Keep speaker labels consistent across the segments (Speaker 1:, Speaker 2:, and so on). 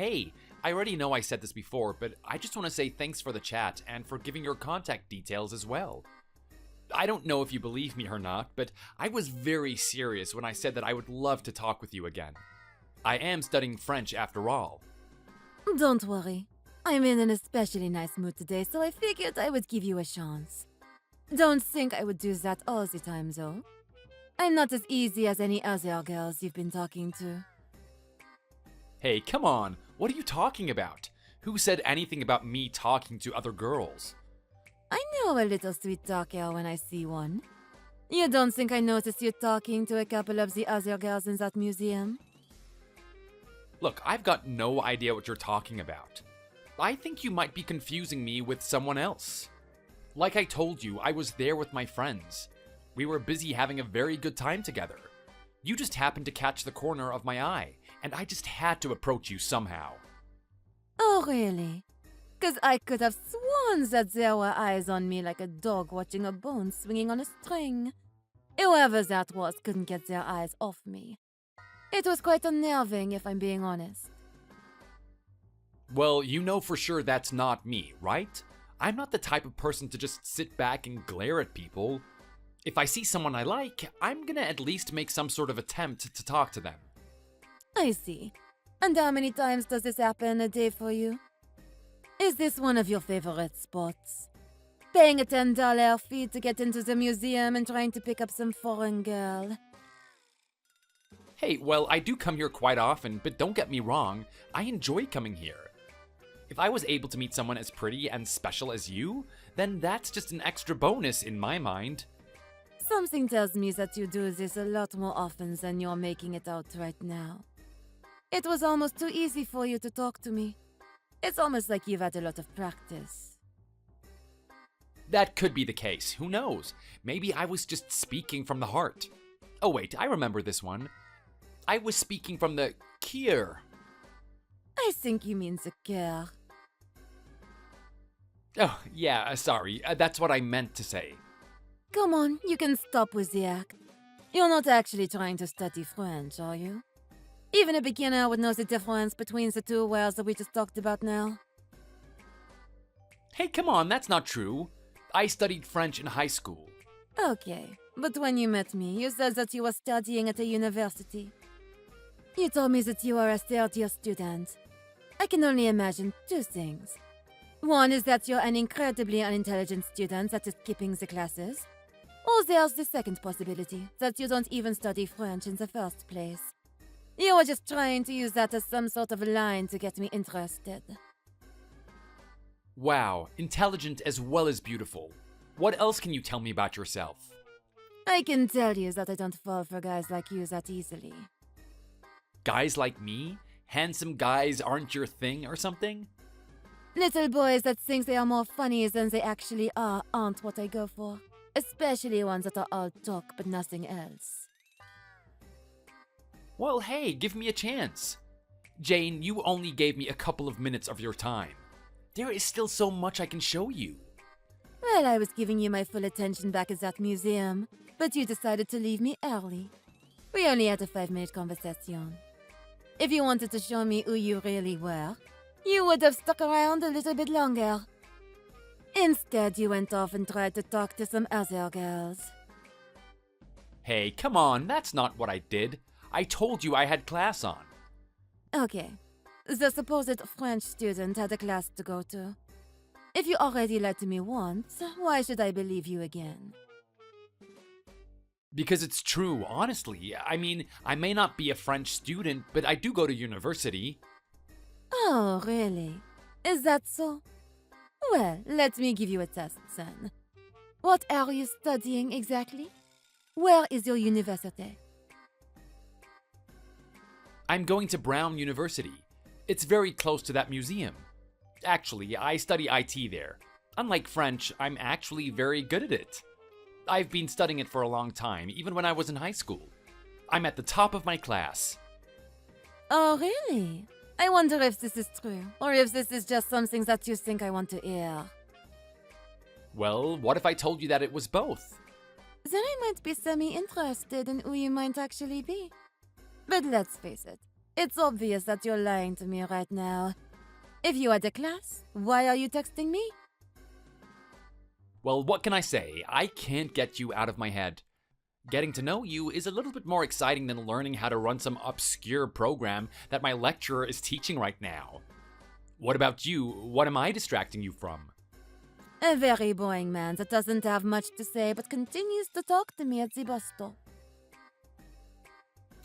Speaker 1: Hey, I already know I said this before, but I just want to say thanks for the chat and for giving your contact details as well. I don't know if you believe me or not, but I was very serious when I said that I would love to talk with you again. I am studying French after all.
Speaker 2: Don't worry. I'm in an especially nice mood today, so I figured I would give you a chance. Don't think I would do that all the time, though. I'm not as easy as any other girls you've been talking to.
Speaker 1: Hey, come on, what are you talking about? Who said anything about me talking to other girls?
Speaker 2: I know a little sweet talker when I see one. You don't think I noticed you talking to a couple of the other girls in that museum?
Speaker 1: Look, I've got no idea what you're talking about. I think you might be confusing me with someone else. Like I told you, I was there with my friends. We were busy having a very good time together. You just happened to catch the corner of my eye, and I just had to approach you somehow.
Speaker 2: Oh, really? 'Cause I could have sworn that there were eyes on me like a dog watching a bone swinging on a string. Whoever that was couldn't get their eyes off me. It was quite unnerving, if I'm being honest.
Speaker 1: Well, you know for sure that's not me, right? I'm not the type of person to just sit back and glare at people. If I see someone I like, I'm gonna at least make some sort of attempt to talk to them.
Speaker 2: I see. And how many times does this happen a day for you? Is this one of your favorite spots? Paying a $10 fee to get into the museum and trying to pick up some foreign girl?
Speaker 1: Hey, well, I do come here quite often, but don't get me wrong, I enjoy coming here. If I was able to meet someone as pretty and special as you, then that's just an extra bonus in my mind.
Speaker 2: Something tells me that you do this a lot more often than you're making it out right now. It was almost too easy for you to talk to me. It's almost like you've had a lot of practice.
Speaker 1: That could be the case, who knows? Maybe I was just speaking from the heart. Oh wait, I remember this one. I was speaking from the cœur.
Speaker 2: I think you mean the cœur.
Speaker 1: Oh, yeah, sorry, that's what I meant to say.
Speaker 2: Come on, you can stop with the act. You're not actually trying to study French, are you? Even a beginner would know the difference between the two words that we just talked about now.
Speaker 1: Hey, come on, that's not true. I studied French in high school.
Speaker 2: Okay, but when you met me, you said that you were studying at a university. You told me that you are a third-year student. I can only imagine two things. One is that you're an incredibly unintelligent student that is skipping the classes. Or there's the second possibility, that you don't even study French in the first place. You were just trying to use that as some sort of line to get me interested.
Speaker 1: Wow, intelligent as well as beautiful. What else can you tell me about yourself?
Speaker 2: I can tell you that I don't fall for guys like you that easily.
Speaker 1: Guys like me? Handsome guys aren't your thing or something?
Speaker 2: Little boys that think they are more funny than they actually are aren't what I go for. Especially ones that are all talk but nothing else.
Speaker 1: Well, hey, give me a chance. Jane, you only gave me a couple of minutes of your time. There is still so much I can show you.
Speaker 2: Well, I was giving you my full attention back at that museum, but you decided to leave me early. We only had a 5-minute conversation. If you wanted to show me who you really were, you would have stuck around a little bit longer. Instead, you went off and tried to talk to some other girls.
Speaker 1: Hey, come on, that's not what I did. I told you I had class on.
Speaker 2: Okay, the supposed French student had a class to go to. If you already lied to me once, why should I believe you again?
Speaker 1: Because it's true, honestly. I mean, I may not be a French student, but I do go to university.
Speaker 2: Oh, really? Is that so? Well, let me give you a test then. What are you studying exactly? Where is your university?
Speaker 1: I'm going to Brown University. It's very close to that museum. Actually, I study IT there. Unlike French, I'm actually very good at it. I've been studying it for a long time, even when I was in high school. I'm at the top of my class.
Speaker 2: Oh, really? I wonder if this is true, or if this is just something that you think I want to hear.
Speaker 1: Well, what if I told you that it was both?
Speaker 2: Then I might be semi-interested in who you might actually be. But let's face it, It's obvious that you're lying to me right now. If you had a class, why are you texting me?
Speaker 1: Well, what can I say? I can't get you out of my head. Getting to know you is a little bit more exciting than learning how to run some obscure program that my lecturer is teaching right now. What about you? What am I distracting you from?
Speaker 2: A very boring man that doesn't have much to say but continues to talk to me at the bus stop.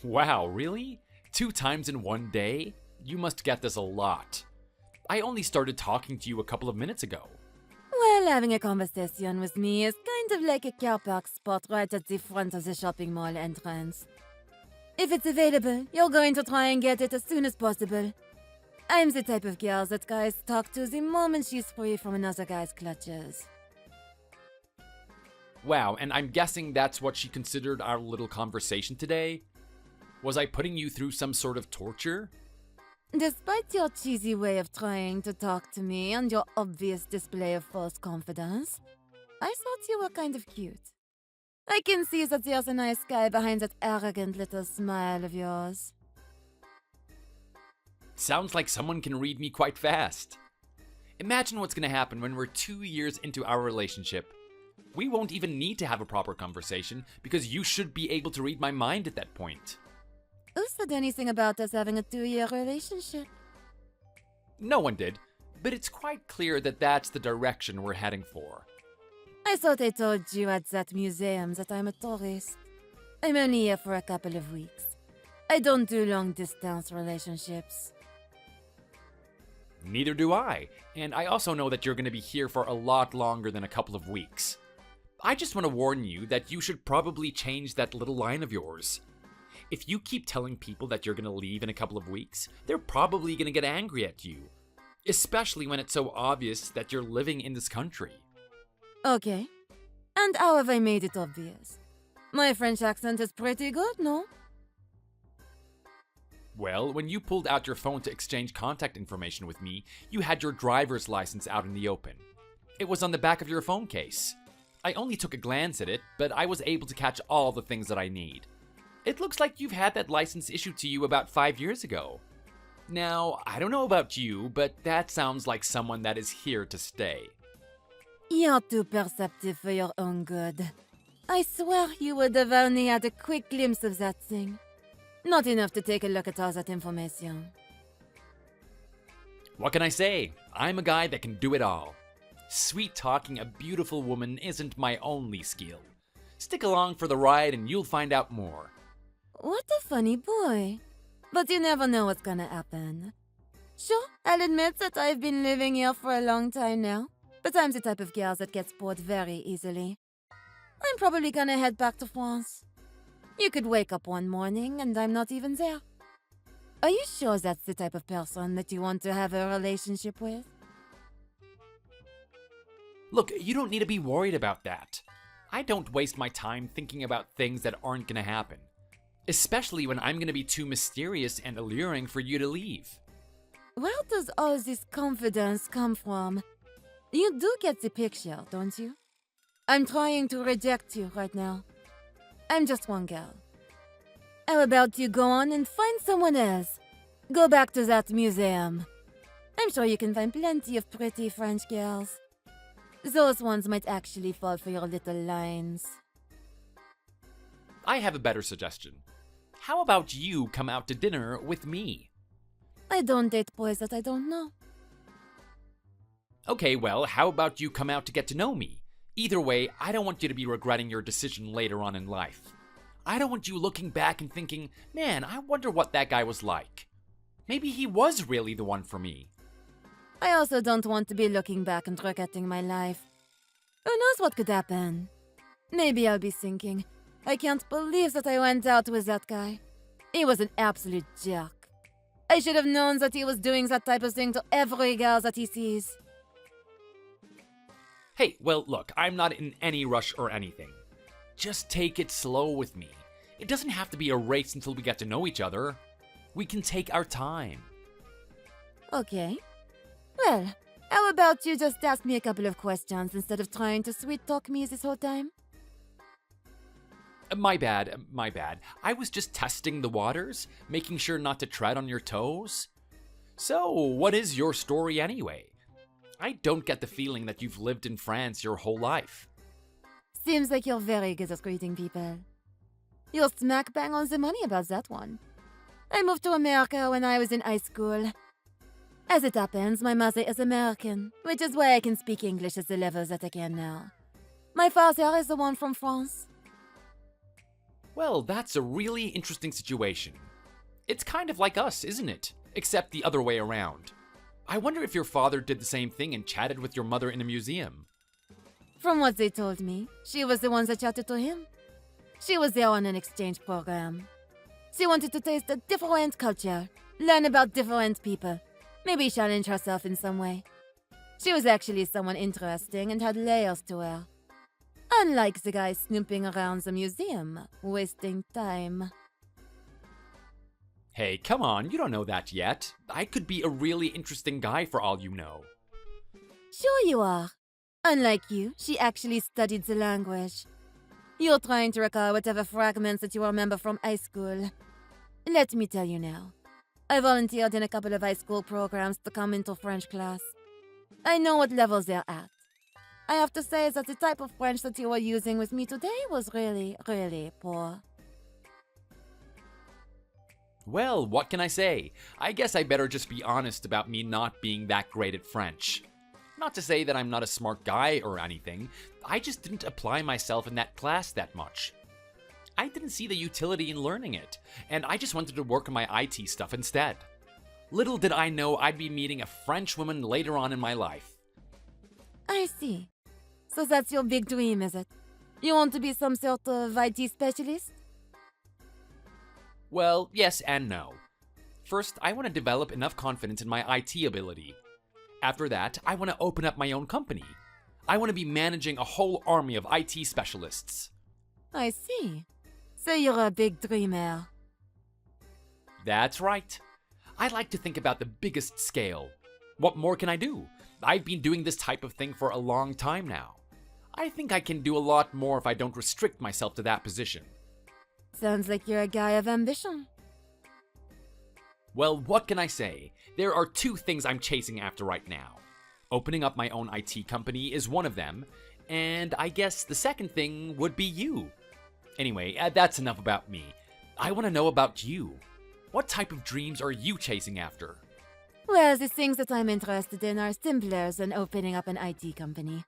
Speaker 1: Wow, really? 2 times in one day? You must get this a lot. I only started talking to you a couple of minutes ago.
Speaker 2: Well, having a conversation with me is kind of like a car park spot right at the front of the shopping mall entrance. If it's available, you're going to try and get it as soon as possible. I'm the type of girl that guys talk to the moment she's free from another guy's clutches.
Speaker 1: Wow, and I'm guessing that's what she considered our little conversation today? Was I putting you through some sort of torture?
Speaker 2: Despite your cheesy way of trying to talk to me and your obvious display of false confidence, I thought you were kind of cute. I can see that there's a nice guy behind that arrogant little smile of yours.
Speaker 1: Sounds like someone can read me quite fast. Imagine what's gonna happen when we're 2 years into our relationship. We won't even need to have a proper conversation because you should be able to read my mind at that point.
Speaker 2: Who said anything about us having a 2-year relationship?
Speaker 1: No one did, but it's quite clear that that's the direction we're heading for.
Speaker 2: I thought I told you at that museum that I'm a tourist. I'm only here for a couple of weeks. I don't do long-distance relationships.
Speaker 1: Neither do I, and I also know that you're gonna be here for a lot longer than a couple of weeks. I just want to warn you that you should probably change that little line of yours. If you keep telling people that you're gonna leave in a couple of weeks, they're probably gonna get angry at you. Especially when it's so obvious that you're living in this country.
Speaker 2: Okay. And how have I made it obvious? My French accent is pretty good, no?
Speaker 1: Well, when you pulled out your phone to exchange contact information with me, you had your driver's license out in the open. It was on the back of your phone case. I only took a glance at it, but I was able to catch all the things that I need. It looks like you've had that license issued to you about 5 years ago. Now, I don't know about you, but that sounds like someone that is here to stay.
Speaker 2: You're too perceptive for your own good. I swear you would have only had a quick glimpse of that thing. Not enough to take a look at all that information.
Speaker 1: What can I say? I'm a guy that can do it all. Sweet talking a beautiful woman isn't my only skill. Stick along for the ride and you'll find out more.
Speaker 2: What a funny boy. But you never know what's gonna happen. Sure, I'll admit that I've been living here for a long time now, but I'm the type of girl that gets bored very easily. I'm probably gonna head back to France. You could wake up one morning and I'm not even there. Are you sure that's the type of person that you want to have a relationship with?
Speaker 1: Look, you don't need to be worried about that. I don't waste my time thinking about things that aren't gonna happen. Especially when I'm gonna be too mysterious and alluring for you to leave.
Speaker 2: Where does all this confidence come from? You do get the picture, don't you? I'm trying to reject you right now. I'm just one girl. How about you go on and find someone else? Go back to that museum. I'm sure you can find plenty of pretty French girls. Those ones might actually fall for your little lines.
Speaker 1: I have a better suggestion. How about you come out to dinner with me?
Speaker 2: I don't date boys that I don't know.
Speaker 1: Okay, well, how about you come out to get to know me? Either way, I don't want you to be regretting your decision later on in life. I don't want you looking back and thinking, man, I wonder what that guy was like. Maybe he was really the one for me.
Speaker 2: I also don't want to be looking back and regretting my life. Who knows what could happen? Maybe I'll be thinking, I can't believe that I went out with that guy. He was an absolute jerk. I should have known that he was doing that type of thing to every girl that he sees.
Speaker 1: Hey, well, look, I'm not in any rush or anything. Just take it slow with me. It doesn't have to be a race until we get to know each other. We can take our time.
Speaker 2: Okay. Well, how about you just ask me a couple of questions instead of trying to sweet talk me this whole time?
Speaker 1: My bad, my bad. I was just testing the waters, making sure not to tread on your toes. So, what is your story anyway? I don't get the feeling that you've lived in France your whole life.
Speaker 2: Seems like you're very good at greeting people. You're smack bang on the money about that one. I moved to America when I was in high school. As it happens, my mother is American, which is why I can speak English at the level that I can now. My father is the one from France.
Speaker 1: Well, that's a really interesting situation. It's kind of like us, isn't it? Except the other way around. I wonder if your father did the same thing and chatted with your mother in a museum.
Speaker 2: From what they told me, she was the one that chatted to him. She was there on an exchange program. She wanted to taste a different culture, learn about different people, maybe challenge herself in some way. She was actually someone interesting and had layers to her. Unlike the guy snooping around the museum, wasting time.
Speaker 1: Hey, come on, you don't know that yet. I could be a really interesting guy for all you know.
Speaker 2: Sure you are. Unlike you, she actually studied the language. You're trying to recall whatever fragments that you remember from high school. Let me tell you now. I volunteered in a couple of high school programs to come into French class. I know what levels they're at. I have to say that the type of French that you were using with me today was really, really poor.
Speaker 1: Well, what can I say? I guess I better just be honest about me not being that great at French. Not to say that I'm not a smart guy or anything, I just didn't apply myself in that class that much. I didn't see the utility in learning it, and I just wanted to work on my IT stuff instead. Little did I know I'd be meeting a French woman later on in my life.
Speaker 2: I see. So that's your big dream, is it? You want to be some sort of IT specialist?
Speaker 1: Well, yes and no. First, I want to develop enough confidence in my IT ability. After that, I want to open up my own company. I want to be managing a whole army of IT specialists.
Speaker 2: I see. So you're a big dreamer.
Speaker 1: That's right. I like to think about the biggest scale. What more can I do? I've been doing this type of thing for a long time now. I think I can do a lot more if I don't restrict myself to that position.
Speaker 2: Sounds like you're a guy of ambition.
Speaker 1: Well, what can I say? There are two things I'm chasing after right now. Opening up my own IT company is one of them, and I guess the second thing would be you. Anyway, that's enough about me. I want to know about you. What type of dreams are you chasing after?
Speaker 2: Well, the things that I'm interested in are simpler than opening up an IT company.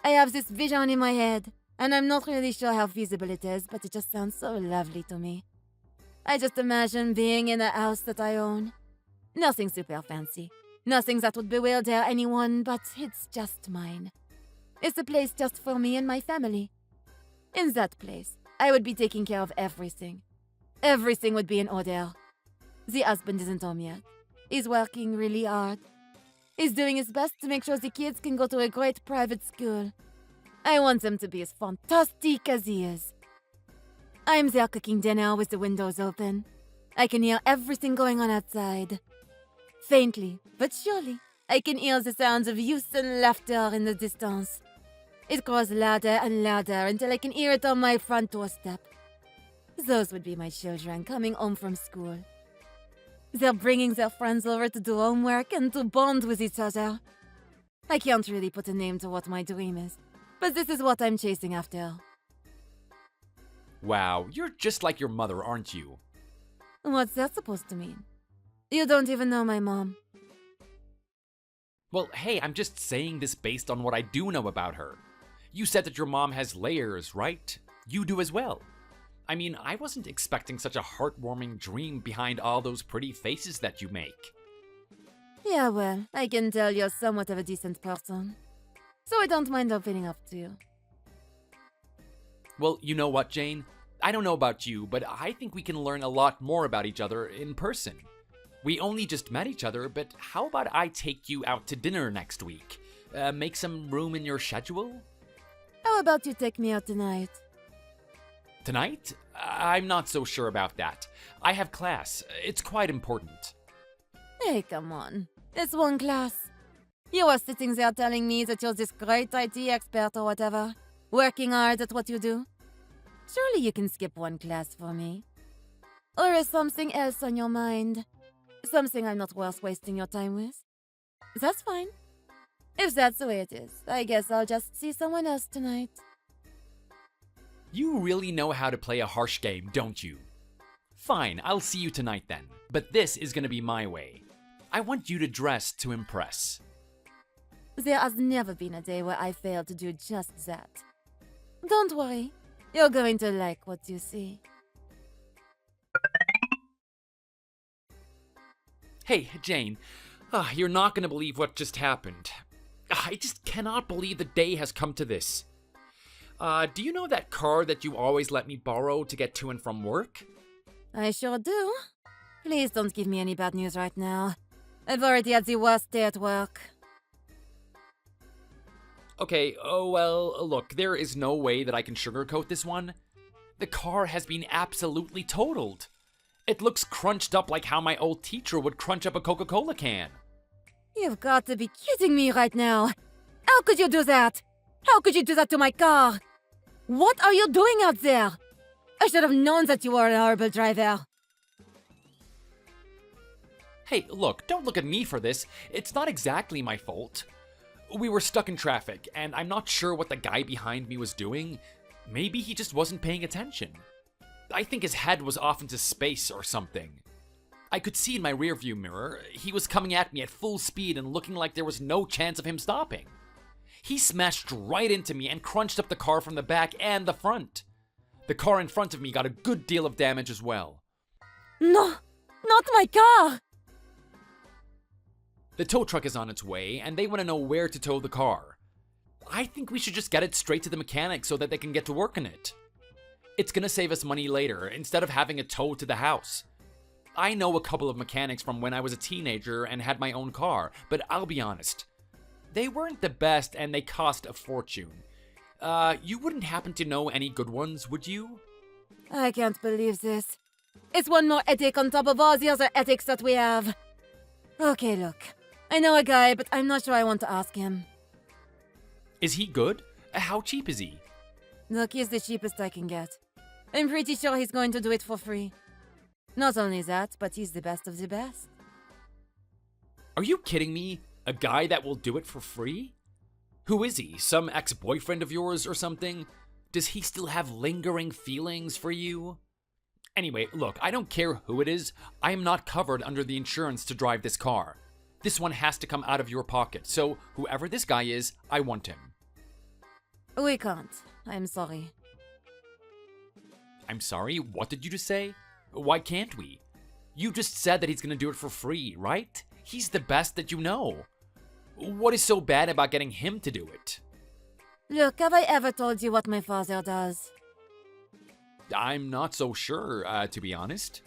Speaker 2: I have this vision in my head, and I'm not really sure how feasible it is, but it just sounds so lovely to me. I just imagine being in a house that I own. Nothing super fancy. Nothing that would bewilder anyone, but it's just mine. It's a place just for me and my family. In that place, I would be taking care of everything. Everything would be in order. The husband isn't home yet. He's working really hard. He's doing his best to make sure the kids can go to a great private school. I want them to be as fantastic as he is. I'm there cooking dinner with the windows open. I can hear everything going on outside. Faintly, but surely, I can hear the sounds of youth and laughter in the distance. It grows louder and louder until I can hear it on my front doorstep. Those would be my children coming home from school. They're bringing their friends over to do homework and to bond with each other. I can't really put a name to what my dream is, but this is what I'm chasing after.
Speaker 1: Wow, you're just like your mother, aren't you?
Speaker 2: What's that supposed to mean? You don't even know my mom.
Speaker 1: Well, hey, I'm just saying this based on what I do know about her. You said that your mom has layers, right? You do as well. I mean, I wasn't expecting such a heartwarming dream behind all those pretty faces that you make.
Speaker 2: Yeah, well, I can tell you're somewhat of a decent person. So I don't mind opening up to you.
Speaker 1: Well, you know what, Jane? I don't know about you, but I think we can learn a lot more about each other in person. We only just met each other, but how about I take you out to dinner next week? Make some room in your schedule?
Speaker 2: How about you take me out tonight?
Speaker 1: Tonight? I'm not so sure about that. I have class. It's quite important.
Speaker 2: Hey, come on. It's one class. You are sitting there telling me that you're this great IT expert or whatever, working hard at what you do. Surely you can skip one class for me. Or is something else on your mind? Something I'm not worth wasting your time with? That's fine. If that's the way it is, I guess I'll just see someone else tonight.
Speaker 1: You really know how to play a harsh game, don't you? Fine, I'll see you tonight then. But this is gonna be my way. I want you to dress to impress.
Speaker 2: There has never been a day where I failed to do just that. Don't worry, you're going to like what you see.
Speaker 1: Hey, Jane. You're not gonna believe what just happened. I just cannot believe the day has come to this. Do you know that car that you always let me borrow to get to and from work?
Speaker 2: I sure do. Please don't give me any bad news right now. I've already had the worst day at work.
Speaker 1: Okay, oh well, look, there is no way that I can sugarcoat this one. The car has been absolutely totaled. It looks crunched up like how my old teacher would crunch up a Coca-Cola can.
Speaker 2: You've got to be kidding me right now. How could you do that? How could you do that to my car? What are you doing out there? I should have known that you were a horrible driver.
Speaker 1: Hey, look, don't look at me for this. It's not exactly my fault. We were stuck in traffic, and I'm not sure what the guy behind me was doing. Maybe he just wasn't paying attention. I think his head was off into space or something. I could see in my rearview mirror, he was coming at me at full speed and looking like there was no chance of him stopping. He smashed right into me and crunched up the car from the back and the front. The car in front of me got a good deal of damage as well.
Speaker 2: No, not my car!
Speaker 1: The tow truck is on its way, and they want to know where to tow the car. I think we should just get it straight to the mechanic so that they can get to work on it. It's gonna save us money later, instead of having it towed to the house. I know a couple of mechanics from when I was a teenager and had my own car, but I'll be honest. They weren't the best and they cost a fortune. You wouldn't happen to know any good ones, would you?
Speaker 2: I can't believe this. It's one more headache on top of all the other headaches that we have. Okay, look. I know a guy, but I'm not sure I want to ask him.
Speaker 1: Is he good? How cheap is he?
Speaker 2: Look, he's the cheapest I can get. I'm pretty sure he's going to do it for free. Not only that, but he's the best of the best.
Speaker 1: Are you kidding me? A guy that will do it for free? Who is he? Some ex-boyfriend of yours or something? Does he still have lingering feelings for you? Anyway, look, I don't care who it is. I am not covered under the insurance to drive this car. This one has to come out of your pocket, so whoever this guy is, I want him.
Speaker 2: We can't. I'm sorry.
Speaker 1: I'm sorry? What did you just say? Why can't we? You just said that he's gonna do it for free, right? He's the best that you know. What is so bad about getting him to do it?
Speaker 2: Look, have I ever told you what my father does?
Speaker 1: I'm not so sure, to be honest.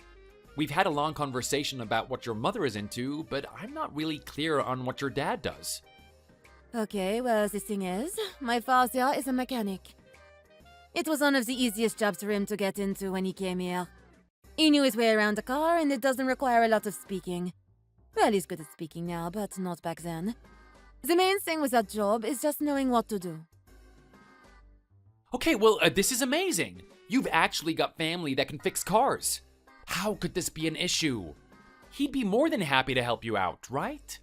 Speaker 1: We've had a long conversation about what your mother is into, but I'm not really clear on what your dad does.
Speaker 2: Okay, well, the thing is, my father is a mechanic. It was one of the easiest jobs for him to get into when he came here. He knew his way around the car, and it doesn't require a lot of speaking. Well, he's good at speaking now, but not back then. The main thing with that job is just knowing what to do.
Speaker 1: Okay, well, this is amazing. You've actually got family that can fix cars. How could this be an issue? He'd be more than happy to help you out, right?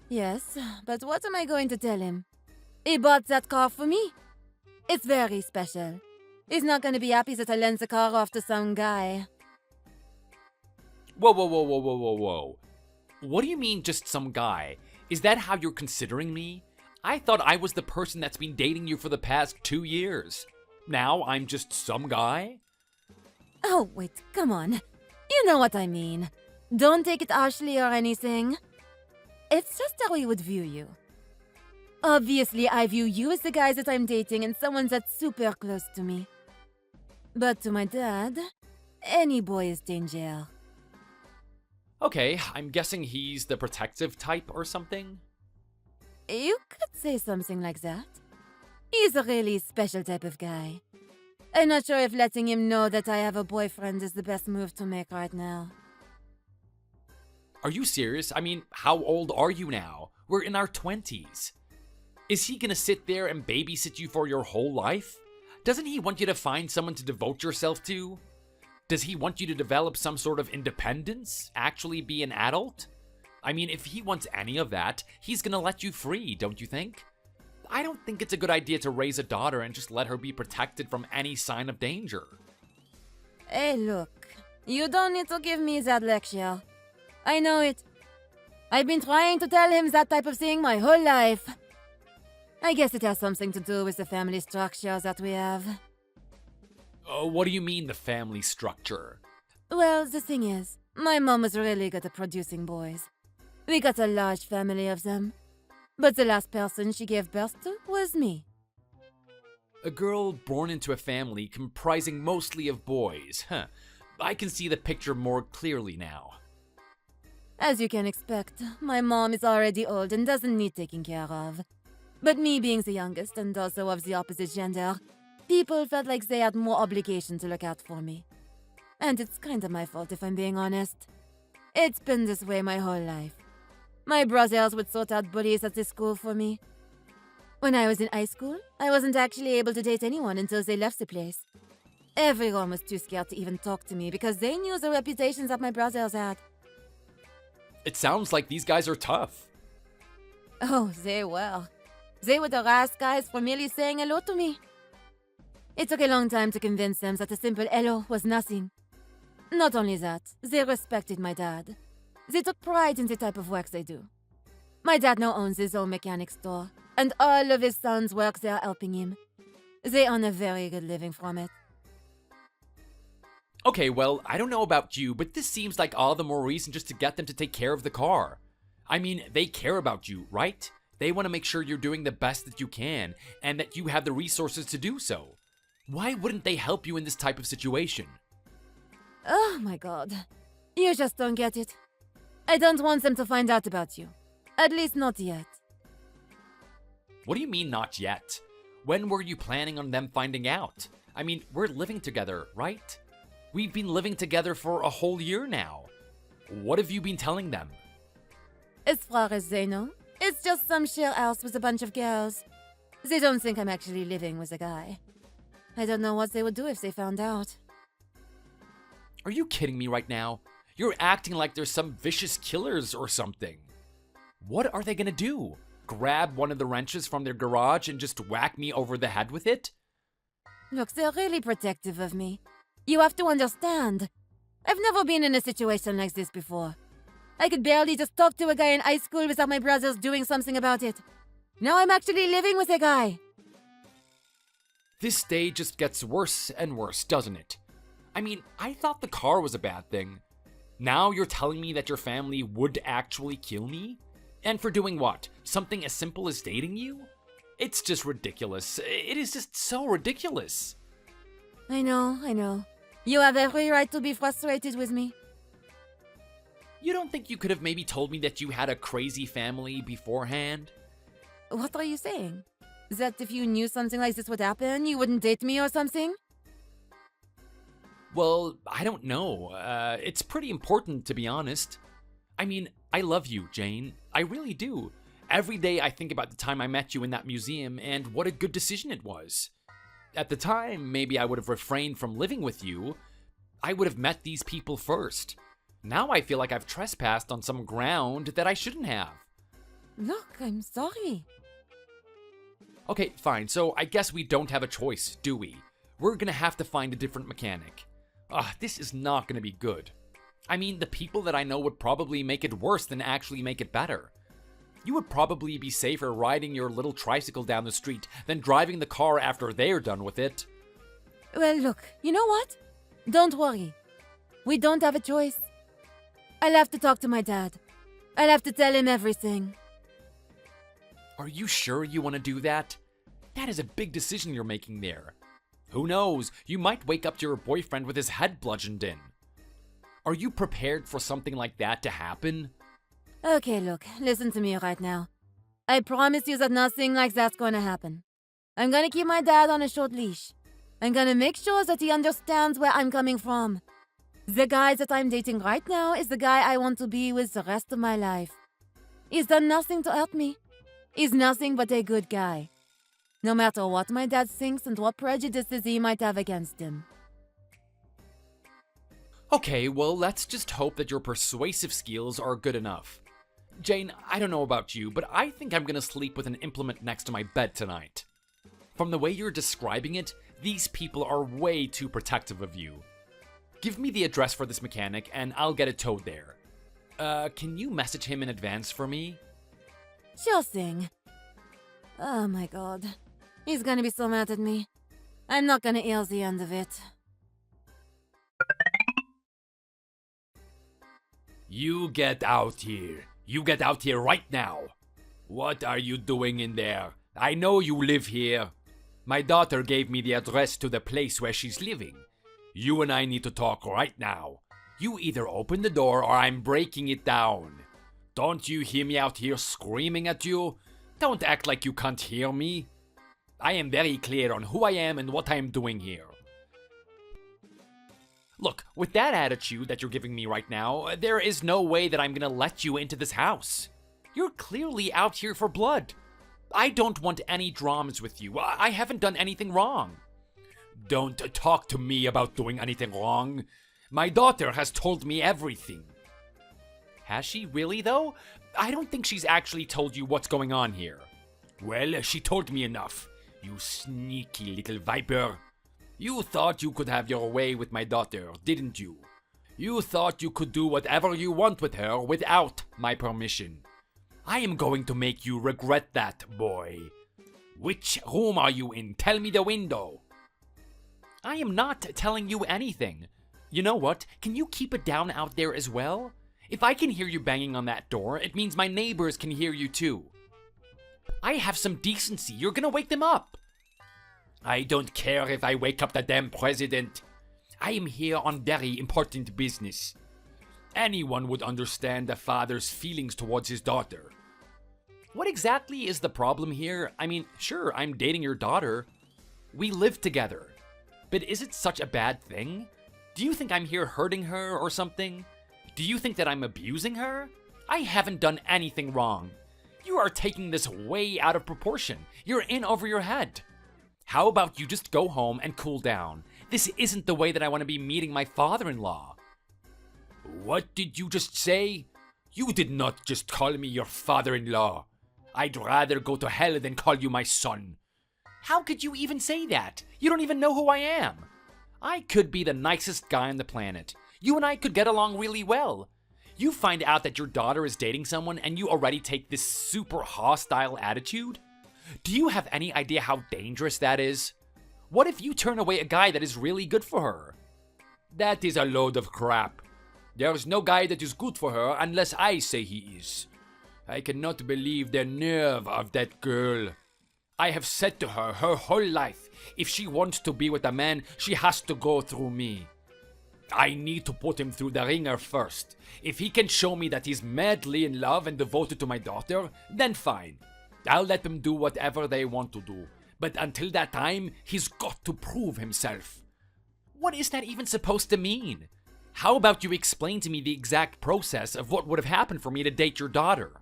Speaker 2: Yes, but what am I going to tell him? He bought that car for me. It's very special. He's not going to be happy that I lent the car off to some guy.
Speaker 1: Whoa, whoa, whoa, whoa, whoa, whoa, whoa. What do you mean, just some guy? Is that how you're considering me? I thought I was the person that's been dating you for the past 2 years. Now I'm just some guy?
Speaker 2: Oh, wait, come on. You know what I mean. Don't take it harshly or anything. It's just how we would view you. Obviously, I view you as the guy that I'm dating and someone that's super close to me. But to my dad, any boy is danger.
Speaker 1: Okay, I'm guessing he's the protective type or something?
Speaker 2: You could say something like that. He's a really special type of guy. I'm not sure if letting him know that I have a boyfriend is the best move to make right now.
Speaker 1: Are you serious? I mean, how old are you now? We're in our 20s. Is he gonna sit there and babysit you for your whole life? Doesn't he want you to find someone to devote yourself to? Does he want you to develop some sort of independence? Actually be an adult? I mean, if he wants any of that, he's gonna let you free, don't you think? I don't think it's a good idea to raise a daughter and just let her be protected from any sign of danger.
Speaker 2: Hey, look. You don't need to give me that lecture. I know it. I've been trying to tell him that type of thing my whole life. I guess it has something to do with the family structure that we have.
Speaker 1: What do you mean, the family structure?
Speaker 2: Well, the thing is, my mom was really good at producing boys. We got a large family of them. But the last person she gave birth to was me.
Speaker 1: A girl born into a family comprising mostly of boys. I can see the picture more clearly now.
Speaker 2: As you can expect, my mom is already old and doesn't need taking care of. But me being the youngest and also of the opposite gender, people felt like they had more obligation to look out for me. And it's kinda my fault if I'm being honest. It's been this way my whole life. My brothers would sort out bullies at the school for me. When I was in high school, I wasn't actually able to date anyone until they left the place. Everyone was too scared to even talk to me because they knew the reputations that my brothers had.
Speaker 1: It sounds like these guys are tough.
Speaker 2: Oh, they were. They would harass guys for merely saying hello to me. It took a long time to convince them that a simple hello was nothing. Not only that, they respected my dad. They took pride in the type of work they do. My dad now owns his own mechanic store, and all of his sons work there helping him. They earn a very good living from it.
Speaker 1: Okay, well, I don't know about you, but this seems like all the more reason just to get them to take care of the car. I mean, they care about you, right? They want to make sure you're doing the best that you can, and that you have the resources to do so. Why wouldn't they help you in this type of situation?
Speaker 2: Oh my god. You just don't get it. I don't want them to find out about you. At least not yet.
Speaker 1: What do you mean, not yet? When were you planning on them finding out? I mean, we're living together, right? We've been living together for a whole year now. What have you been telling them?
Speaker 2: As far as they know, it's just some share house with a bunch of girls. They don't think I'm actually living with a guy. I don't know what they would do if they found out.
Speaker 1: Are you kidding me right now? You're acting like there's some vicious killers or something. What are they gonna do? Grab one of the wrenches from their garage and just whack me over the head with it?
Speaker 2: Look, they're really protective of me. You have to understand. I've never been in a situation like this before. I could barely just talk to a guy in high school without my brothers doing something about it. Now I'm actually living with a guy.
Speaker 1: This day just gets worse and worse, doesn't it? I mean, I thought the car was a bad thing. Now you're telling me that your family would actually kill me? And for doing what? Something as simple as dating you? It's just ridiculous. It is just so ridiculous.
Speaker 2: I know. You have every right to be frustrated with me.
Speaker 1: You don't think you could have maybe told me that you had a crazy family beforehand?
Speaker 2: What are you saying? That if you knew something like this would happen, you wouldn't date me or something?
Speaker 1: Well, I don't know. It's pretty important, to be honest. I mean, I love you, Jane. I really do. Every day I think about the time I met you in that museum and what a good decision it was. At the time, maybe I would have refrained from living with you. I would have met these people first. Now I feel like I've trespassed on some ground that I shouldn't have.
Speaker 2: Look, I'm sorry.
Speaker 1: Okay, fine. So I guess we don't have a choice, do we? We're gonna have to find a different mechanic. This is not gonna be good. I mean, the people that I know would probably make it worse than actually make it better. You would probably be safer riding your little tricycle down the street than driving the car after they're done with it.
Speaker 2: Well, look, you know what? Don't worry. We don't have a choice. I'll have to talk to my dad. I'll have to tell him everything.
Speaker 1: Are you sure you want to do that? That is a big decision you're making there. Who knows, you might wake up to your boyfriend with his head bludgeoned in. Are you prepared for something like that to happen?
Speaker 2: Okay, look, listen to me right now. I promise you that nothing like that's gonna happen. I'm gonna keep my dad on a short leash. I'm gonna make sure that he understands where I'm coming from. The guy that I'm dating right now is the guy I want to be with the rest of my life. He's done nothing to hurt me. He's nothing but a good guy. No matter what my dad thinks and what prejudices he might have against him.
Speaker 1: Okay, well, let's just hope that your persuasive skills are good enough. Jane, I don't know about you, but I think I'm gonna sleep with an implement next to my bed tonight. From the way you're describing it, these people are way too protective of you. Give me the address for this mechanic and I'll get it towed there. Can you message him in advance for me?
Speaker 2: Sure thing. Oh my god. He's gonna be so mad at me. I'm not gonna hear the end of it.
Speaker 1: You get out here. You get out here right now. What are you doing in there? I know you live here. My daughter gave me the address to the place where she's living. You and I need to talk right now. You either open the door or I'm breaking it down. Don't you hear me out here screaming at you? Don't act like you can't hear me. I am very clear on who I am and what I am doing here. Look, with that attitude that you're giving me right now, there is no way that I'm gonna let you into this house. You're clearly out here for blood. I don't want any dramas with you. I haven't done anything wrong. Don't talk to me about doing anything wrong. My daughter has told me everything. Has she really, though? I don't think she's actually told you what's going on here. Well, she told me enough. You sneaky little viper. You thought you could have your way with my daughter, didn't you? You thought you could do whatever you want with her without my permission. I am going to make you regret that, boy. Which room are you in? Tell me the window. I am not telling you anything. You know what? Can you keep it down out there as well? If I can hear you banging on that door, it means my neighbors can hear you too. I have some decency. You're gonna wake them up. I don't care if I wake up the damn president. I am here on very important business. Anyone would understand a father's feelings towards his daughter. What exactly is the problem here? I mean, sure, I'm dating your daughter. We live together. But is it such a bad thing? Do you think I'm here hurting her or something? Do you think that I'm abusing her? I haven't done anything wrong. You are taking this way out of proportion. You're in over your head. How about you just go home and cool down? This isn't the way that I want to be meeting my father-in-law. What did you just say? You did not just call me your father-in-law. I'd rather go to hell than call you my son. How could you even say that? You don't even know who I am. I could be the nicest guy on the planet. You and I could get along really well. You find out that your daughter is dating someone and you already take this super hostile attitude? Do you have any idea how dangerous that is? What if you turn away a guy that is really good for her? That is a load of crap. There's no guy that is good for her unless I say he is. I cannot believe the nerve of that girl. I have said to her whole life, if she wants to be with a man, she has to go through me. I need to put him through the ringer first. If he can show me that he's madly in love and devoted to my daughter, then fine. I'll let them do whatever they want to do. But until that time, he's got to prove himself. What is that even supposed to mean? How about you explain to me the exact process of what would have happened for me to date your daughter?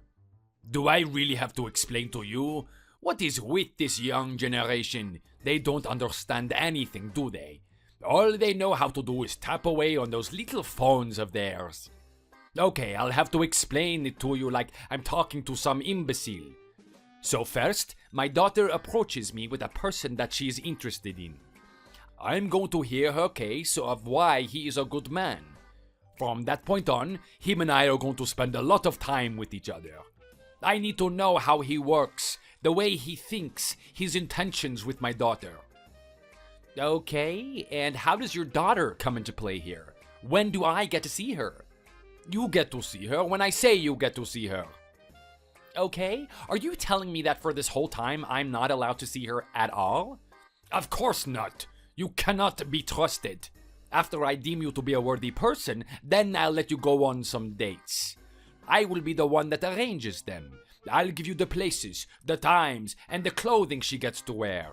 Speaker 1: Do I really have to explain to you? What is with this young generation? They don't understand anything, do they? All they know how to do is tap away on those little phones of theirs. Okay, I'll have to explain it to you like I'm talking to some imbecile. So first, my daughter approaches me with a person that she is interested in. I'm going to hear her case of why he is a good man. From that point on, him and I are going to spend a lot of time with each other. I need to know how he works, the way he thinks, his intentions with my daughter. Okay, and how does your daughter come into play here? When do I get to see her? You get to see her when I say you get to see her. Okay, are you telling me that for this whole time I'm not allowed to see her at all? Of course not. You cannot be trusted. After I deem you to be a worthy person, then I'll let you go on some dates. I will be the one that arranges them. I'll give you the places, the times, and the clothing she gets to wear.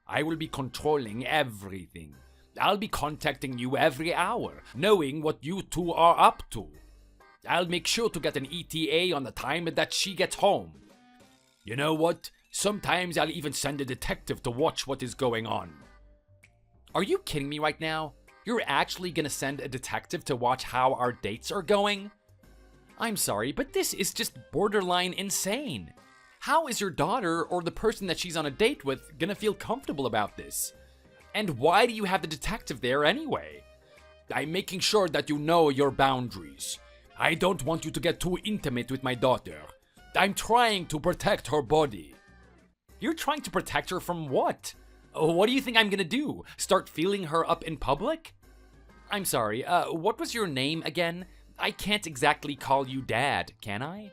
Speaker 1: I will be controlling everything. I'll be contacting you every hour, knowing what you two are up to. I'll make sure to get an ETA on the time that she gets home. You know what? Sometimes I'll even send a detective to watch what is going on. Are you kidding me right now? You're actually gonna send a detective to watch how our dates are going? I'm sorry, but this is just borderline insane. How is your daughter or the person that she's on a date with gonna feel comfortable about this? And why do you have the detective there anyway? I'm making sure that you know your boundaries. I don't want you to get too intimate with my daughter. I'm trying to protect her body. You're trying to protect her from what? What do you think I'm gonna do? Start feeling her up in public? I'm sorry, what was your name again? I can't exactly call you Dad, can I?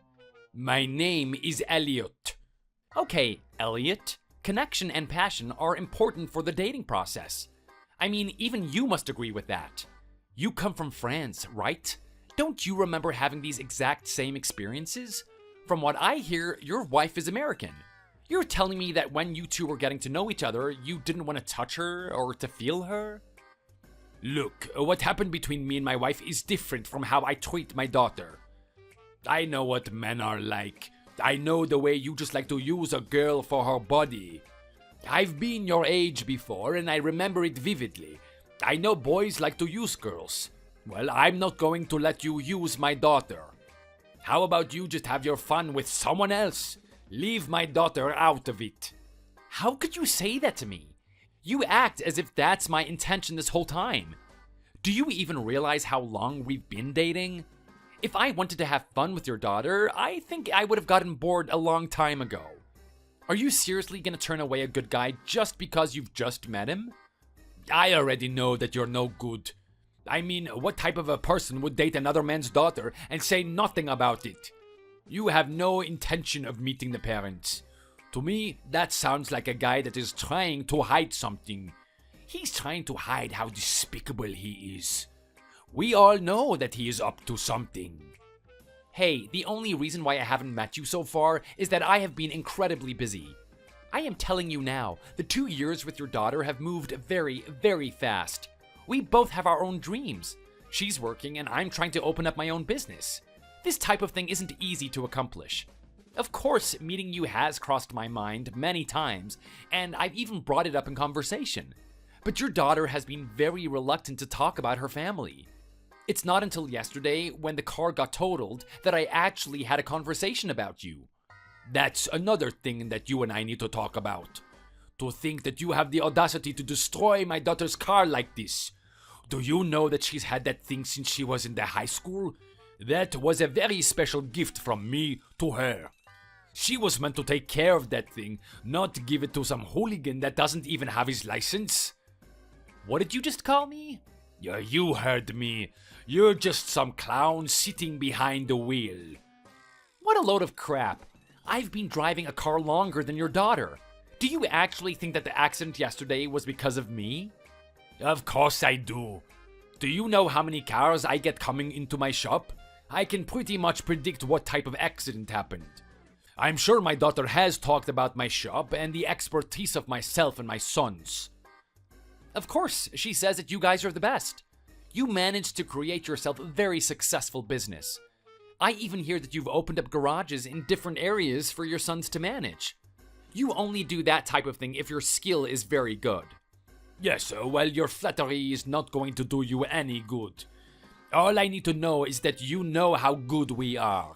Speaker 1: My name is Elliot. Okay, Elliot. Connection and passion are important for the dating process. I mean, even you must agree with that. You come from France, right? Don't you remember having these exact same experiences? From what I hear, your wife is American. You're telling me that when you two were getting to know each other, you didn't want to touch her or to feel her? Look, what happened between me and my wife is different from how I treat my daughter. I know what men are like. I know the way you just like to use a girl for her body. I've been your age before and I remember it vividly. I know boys like to use girls. Well, I'm not going to let you use my daughter. How about you just have your fun with someone else? Leave my daughter out of it. How could you say that to me? You act as if that's my intention this whole time. Do you even realize how long we've been dating? If I wanted to have fun with your daughter, I think I would have gotten bored a long time ago. Are you seriously gonna turn away a good guy just because you've just met him? I already know that you're no good. I mean, what type of a person would date another man's daughter and say nothing about it? You have no intention of meeting the parents. To me, that sounds like a guy that is trying to hide something. He's trying to hide how despicable he is. We all know that he is up to something. Hey, the only reason why I haven't met you so far is that I have been incredibly busy. I am telling you now, the 2 years with your daughter have moved very, very fast. We both have our own dreams. She's working and I'm trying to open up my own business. This type of thing isn't easy to accomplish. Of course, meeting you has crossed my mind many times, and I've even brought it up in conversation. But your daughter has been very reluctant to talk about her family. It's not until yesterday, when the car got totaled, that I actually had a conversation about you. That's another thing that you and I need to talk about. To think that you have the audacity to destroy my daughter's car like this. Do you know that she's had that thing since she was in the high school? That was a very special gift from me to her. She was meant to take care of that thing, not give it to some hooligan that doesn't even have his license. What did you just call me? Yeah, you heard me. You're just some clown sitting behind the wheel. What a load of crap. I've been driving a car longer than your daughter. Do you actually think that the accident yesterday was because of me? Of course I do. Do you know how many cars I get coming into my shop? I can pretty much predict what type of accident happened. I'm sure my daughter has talked about my shop and the expertise of myself and my sons. Of course, she says that you guys are the best. You managed to create yourself a very successful business. I even hear that you've opened up garages in different areas for your sons to manage. You only do that type of thing if your skill is very good. Yes, well, your flattery is not going to do you any good. All I need to know is that you know how good we are.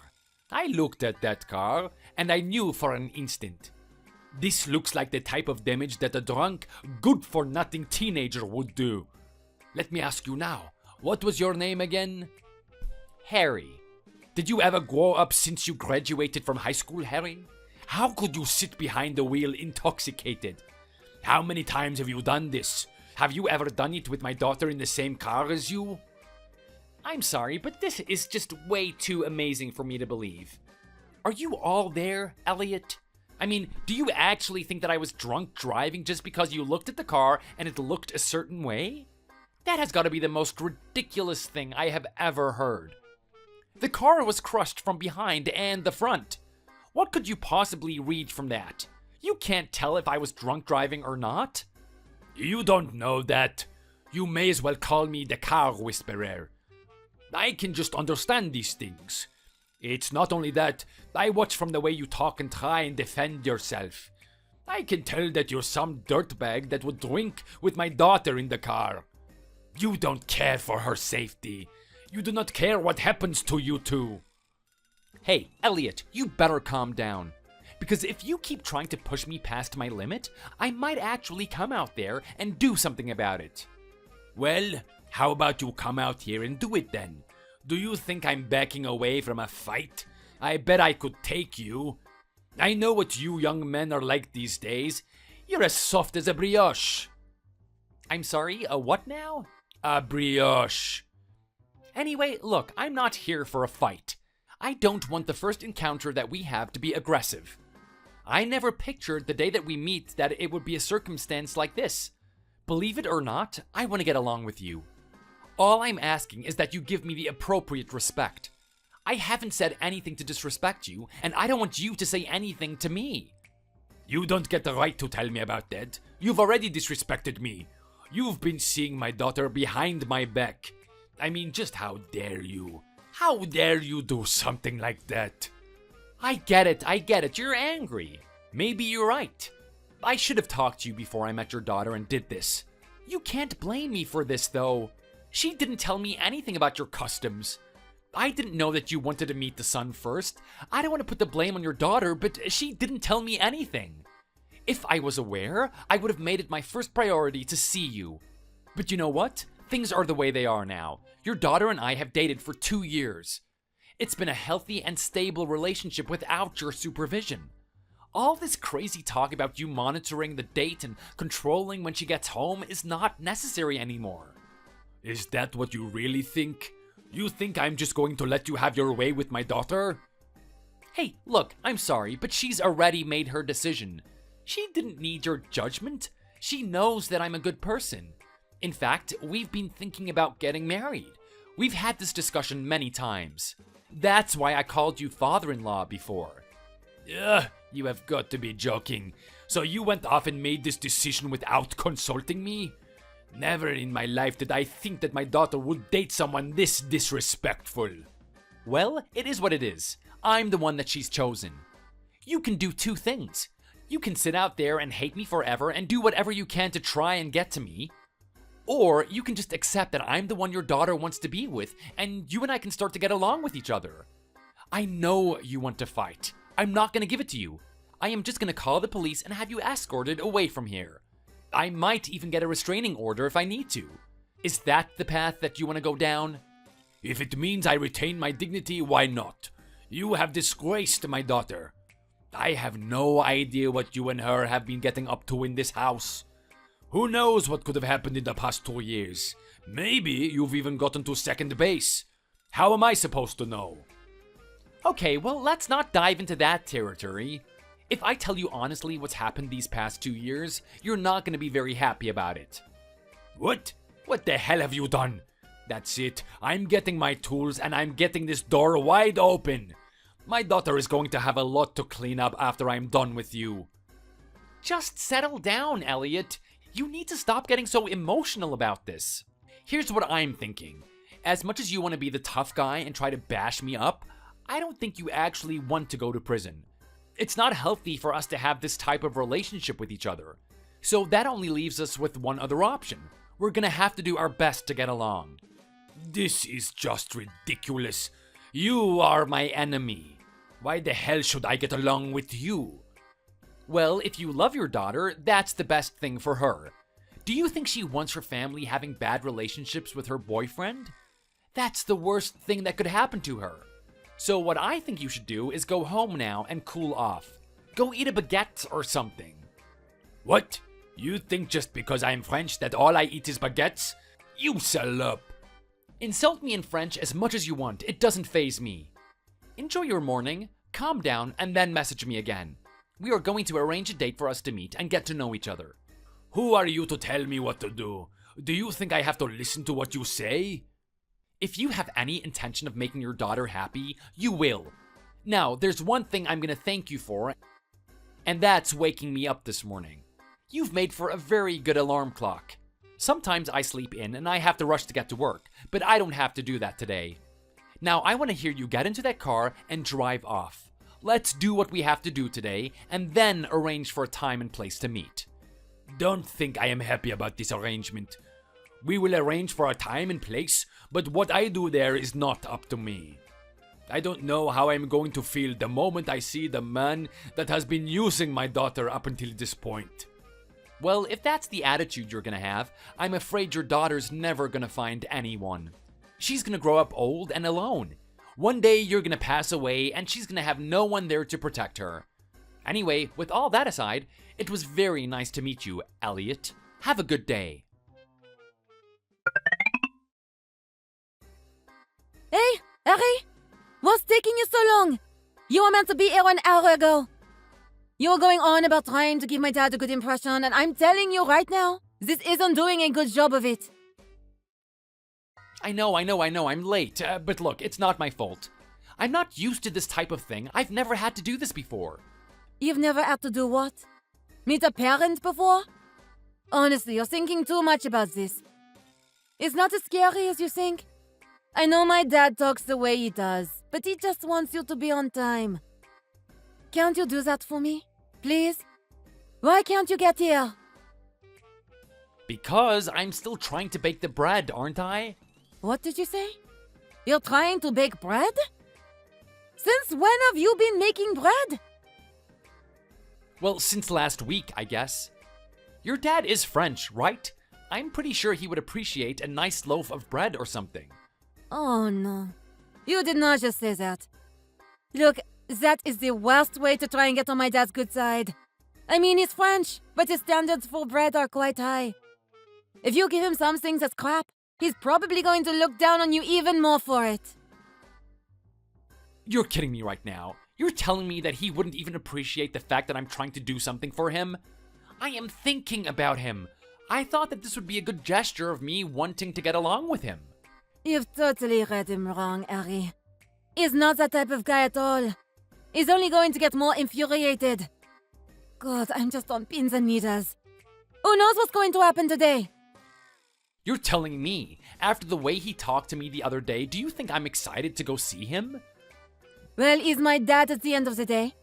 Speaker 1: I looked at that car, and I knew for an instant. This looks like the type of damage that a drunk, good-for-nothing teenager would do. Let me ask you now, what was your name again? Harry. Did you ever grow up since you graduated from high school, Harry? How could you sit behind the wheel intoxicated? How many times have you done this? Have you ever done it with my daughter in the same car as you? I'm sorry, but this is just way too amazing for me to believe. Are you all there, Elliot? I mean, do you actually think that I was drunk driving just because you looked at the car and it looked a certain way? That has got to be the most ridiculous thing I have ever heard. The car was crushed from behind and the front. What could you possibly read from that? You can't tell if I was drunk driving or not. You don't know that. You may as well call me the car whisperer. I can just understand these things. It's not only that, I watch from the way you talk and try and defend yourself. I can tell that you're some dirtbag that would drink with my daughter in the car. You don't care for her safety. You do not care what happens to you two. Hey, Elliot, you better calm down. Because if you keep trying to push me past my limit, I might actually come out there and do something about it. Well, how about you come out here and do it then? Do you think I'm backing away from a fight? I bet I could take you. I know what you young men are like these days. You're as soft as a brioche. I'm sorry, a what now? A brioche. Anyway, look, I'm not here for a fight. I don't want the first encounter that we have to be aggressive. I never pictured the day that we meet that it would be a circumstance like this. Believe it or not, I want to get along with you. All I'm asking is that you give me the appropriate respect. I haven't said anything to disrespect you, and I don't want you to say anything to me. You don't get the right to tell me about that. You've already disrespected me. You've been seeing my daughter behind my back. I mean, just how dare you? How dare you do something like that? I get it, you're angry. Maybe you're right. I should have talked to you before I met your daughter and did this. You can't blame me for this, though. She didn't tell me anything about your customs. I didn't know that you wanted to meet the son first. I don't want to put the blame on your daughter, but she didn't tell me anything. If I was aware, I would have made it my first priority to see you. But you know what? Things are the way they are now. Your daughter and I have dated for 2 years. It's been a healthy and stable relationship without your supervision. All this crazy talk about you monitoring the date and controlling when she gets home is not necessary anymore. Is that what you really think? You think I'm just going to let you have your way with my daughter? Hey, look, I'm sorry, but she's already made her decision. She didn't need your judgment. She knows that I'm a good person. In fact, we've been thinking about getting married. We've had this discussion many times. That's why I called you father-in-law before. Ugh, you have got to be joking. So you went off and made this decision without consulting me? Never in my life did I think that my daughter would date someone this disrespectful. Well, it is what it is. I'm the one that she's chosen. You can do 2 things. You can sit out there and hate me forever and do whatever you can to try and get to me. Or you can just accept that I'm the one your daughter wants to be with, and you and I can start to get along with each other. I know you want to fight. I'm not going to give it to you. I am just going to call the police and have you escorted away from here. I might even get a restraining order if I need to. Is that the path that you want to go down? If it means I retain my dignity, why not? You have disgraced my daughter. I have no idea what you and her have been getting up to in this house. Who knows what could have happened in the past 2 years? Maybe you've even gotten to second base. How am I supposed to know? Okay, well, let's not dive into that territory. If I tell you honestly what's happened these past 2 years, you're not going to be very happy about it. What? What the hell have you done? That's it. I'm getting my tools and I'm getting this door wide open. My daughter is going to have a lot to clean up after I'm done with you. Just settle down, Elliot. You need to stop getting so emotional about this. Here's what I'm thinking. As much as you want to be the tough guy and try to bash me up, I don't think you actually want to go to prison. It's not healthy for us to have this type of relationship with each other. So that only leaves us with one other option. We're gonna have to do our best to get along. This is just ridiculous. You are my enemy. Why the hell should I get along with you? Well, if you love your daughter, that's the best thing for her. Do you think she wants her family having bad relationships with her boyfriend? That's the worst thing that could happen to her. So what I think you should do is go home now and cool off. Go eat a baguette or something. What? You think just because I'm French that all I eat is baguettes? You salope. Insult me in French as much as you want. It doesn't faze me. Enjoy your morning, calm down, and then message me again. We are going to arrange a date for us to meet and get to know each other. Who are you to tell me what to do? Do you think I have to listen to what you say? If you have any intention of making your daughter happy, you will. Now, there's one thing I'm going to thank you for, and that's waking me up this morning. You've made for a very good alarm clock. Sometimes I sleep in and I have to rush to get to work, but I don't have to do that today. Now, I want to hear you get into that car and drive off. Let's do what we have to do today, and then arrange for a time and place to meet. Don't think I am happy about this arrangement. We will arrange for a time and place, but what I do there is not up to me. I don't know how I'm going to feel the moment I see the man that has been using my daughter up until this point. Well, if that's the attitude you're gonna have, I'm afraid your daughter's never gonna find anyone. She's gonna grow up old and alone. One day you're gonna pass away and she's gonna have no one there to protect her. Anyway, with all that aside, it was very nice to meet you, Elliot. Have a good day.
Speaker 2: Hey, Harry! What's taking you so long? You were meant to be here an hour ago. You were going on about trying to give my dad a good impression, and I'm telling you right now, this isn't doing a good job of it.
Speaker 1: I know, I'm late, but look, it's not my fault. I'm not used to this type of thing. I've never had to do this before.
Speaker 2: You've never had to do what? Meet a parent before? Honestly, you're thinking too much about this. It's not as scary as you think. I know my dad talks the way he does, but he just wants you to be on time. Can't you do that for me? Please? Why can't you get here?
Speaker 1: Because I'm still trying to bake the bread, aren't I?
Speaker 2: What did you say? You're trying to bake bread? Since when have you been making bread?
Speaker 1: Well, since last week, I guess. Your dad is French, right? I'm pretty sure he would appreciate a nice loaf of bread or something.
Speaker 2: Oh no. You did not just say that. Look, that is the worst way to try and get on my dad's good side. I mean, he's French, but his standards for bread are quite high. If you give him something that's crap, he's probably going to look down on you even more for it.
Speaker 1: You're kidding me right now. You're telling me that he wouldn't even appreciate the fact that I'm trying to do something for him? I am thinking about him. I thought that this would be a good gesture of me wanting to get along with him.
Speaker 2: You've totally read him wrong, Harry. He's not that type of guy at all. He's only going to get more infuriated. God, I'm just on pins and needles. Who knows what's going to happen today?
Speaker 1: You're telling me, after the way he talked to me the other day, do you think I'm excited to go see him?
Speaker 2: Well, he's my dad at the end of the day.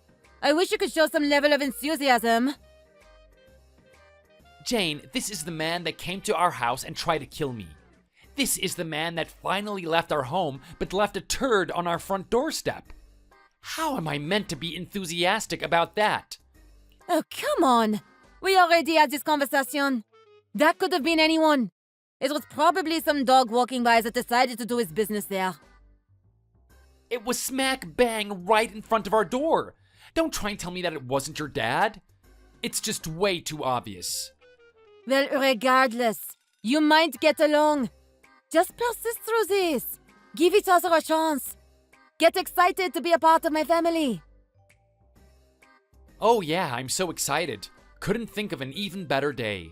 Speaker 2: I wish you could show some level of enthusiasm.
Speaker 1: Jane, this is the man that came to our house and tried to kill me. This is the man that finally left our home, but left a turd on our front doorstep. How am I meant to be enthusiastic about that?
Speaker 2: Oh, come on. We already had this conversation. That could have been anyone. It was probably some dog walking by that decided to do his business there.
Speaker 1: It was smack bang right in front of our door. Don't try and tell me that it wasn't your dad. It's just way too obvious.
Speaker 2: Well, regardless, you might get along. Just persist through this. Give each other a chance. Get excited to be a part of my family.
Speaker 1: Oh yeah, I'm so excited. Couldn't think of an even better day.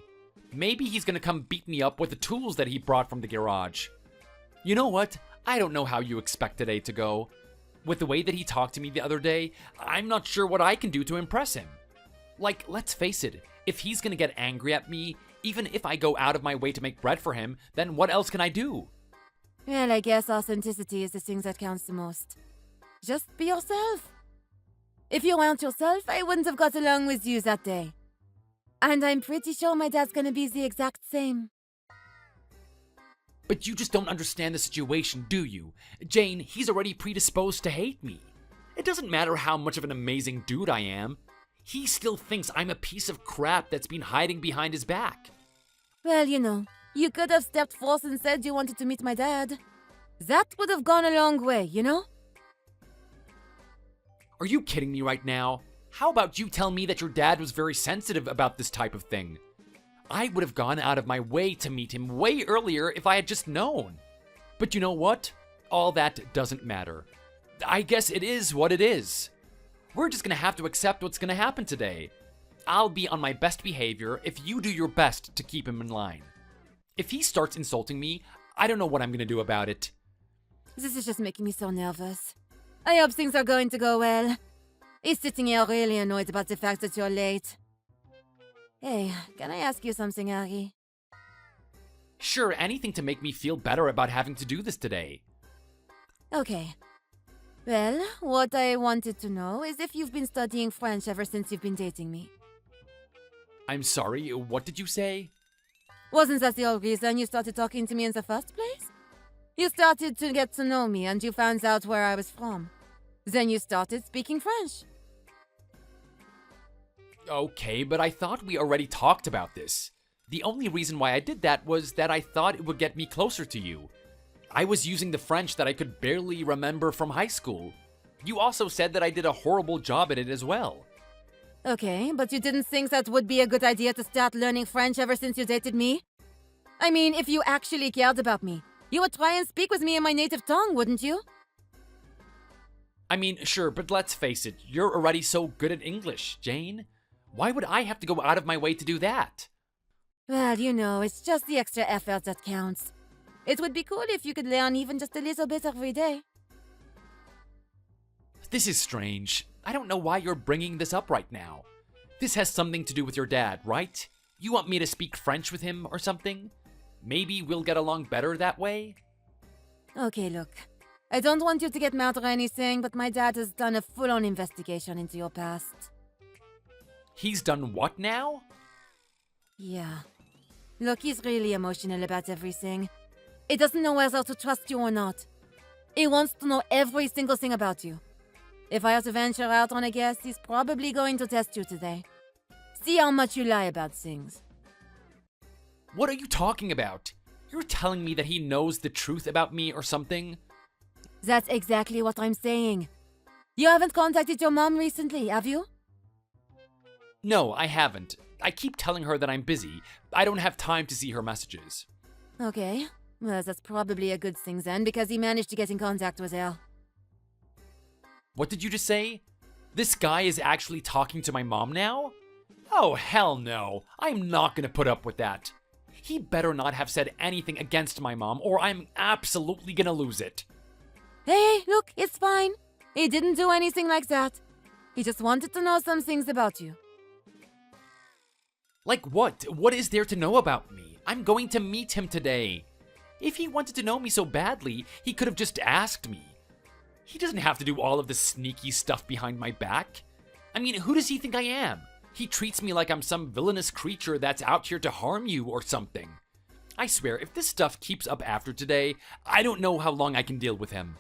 Speaker 1: Maybe he's gonna come beat me up with the tools that he brought from the garage. You know what? I don't know how you expect today to go. With the way that he talked to me the other day, I'm not sure what I can do to impress him. Like, let's face it, if he's gonna get angry at me, even if I go out of my way to make bread for him, then what else can I do?
Speaker 2: Well, I guess authenticity is the thing that counts the most. Just be yourself. If you weren't yourself, I wouldn't have got along with you that day. And I'm pretty sure my dad's gonna be the exact same.
Speaker 1: But you just don't understand the situation, do you? Jane, he's already predisposed to hate me. It doesn't matter how much of an amazing dude I am. He still thinks I'm a piece of crap that's been hiding behind his back.
Speaker 2: Well, you know, you could have stepped forth and said you wanted to meet my dad. That would have gone a long way, you know?
Speaker 1: Are you kidding me right now? How about you tell me that your dad was very sensitive about this type of thing? I would have gone out of my way to meet him way earlier if I had just known. But you know what? All that doesn't matter. I guess it is what it is. We're just gonna have to accept what's gonna happen today. I'll be on my best behavior if you do your best to keep him in line. If he starts insulting me, I don't know what I'm gonna do about it.
Speaker 2: This is just making me so nervous. I hope things are going to go well. He's sitting here really annoyed about the fact that you're late. Hey, can I ask you something, Harry?
Speaker 1: Sure, anything to make me feel better about having to do this today.
Speaker 2: Okay. Well, what I wanted to know is if you've been studying French ever since you've been dating me.
Speaker 1: I'm sorry, what did you say?
Speaker 2: Wasn't that the whole reason you started talking to me in the first place? You started to get to know me and you found out where I was from. Then you started speaking French.
Speaker 1: Okay, but I thought we already talked about this. The only reason why I did that was that I thought it would get me closer to you. I was using the French that I could barely remember from high school. You also said that I did a horrible job at it as well.
Speaker 2: Okay, but you didn't think that would be a good idea to start learning French ever since you dated me? I mean, if you actually cared about me, you would try and speak with me in my native tongue, wouldn't you?
Speaker 1: I mean, sure, but let's face it, you're already so good at English, Jane. Why would I have to go out of my way to do that?
Speaker 2: Well, you know, it's just the extra effort that counts. It would be cool if you could learn even just a little bit every day.
Speaker 1: This is strange. I don't know why you're bringing this up right now. This has something to do with your dad, right? You want me to speak French with him or something? Maybe we'll get along better that way?
Speaker 2: Okay, look. I don't want you to get mad or anything, but my dad has done a full-on investigation into your past.
Speaker 1: He's done what now?
Speaker 2: Yeah. Look, he's really emotional about everything. He doesn't know whether to trust you or not. He wants to know every single thing about you. If I have to venture out on a guess, he's probably going to test you today. See how much you lie about things.
Speaker 1: What are you talking about? You're telling me that he knows the truth about me or something?
Speaker 2: That's exactly what I'm saying. You haven't contacted your mom recently, have you?
Speaker 1: No, I haven't. I keep telling her that I'm busy. I don't have time to see her messages.
Speaker 2: Okay. Well, that's probably a good thing then, because he managed to get in contact with her.
Speaker 1: What did you just say? This guy is actually talking to my mom now? Oh, hell no. I'm not gonna put up with that. He better not have said anything against my mom, or I'm absolutely gonna lose it.
Speaker 2: Hey, look, it's fine. He didn't do anything like that. He just wanted to know some things about you.
Speaker 1: Like what? What is there to know about me? I'm going to meet him today. If he wanted to know me so badly, he could have just asked me. He doesn't have to do all of this sneaky stuff behind my back. I mean, who does he think I am? He treats me like I'm some villainous creature that's out here to harm you or something. I swear, if this stuff keeps up after today, I don't know how long I can deal with him.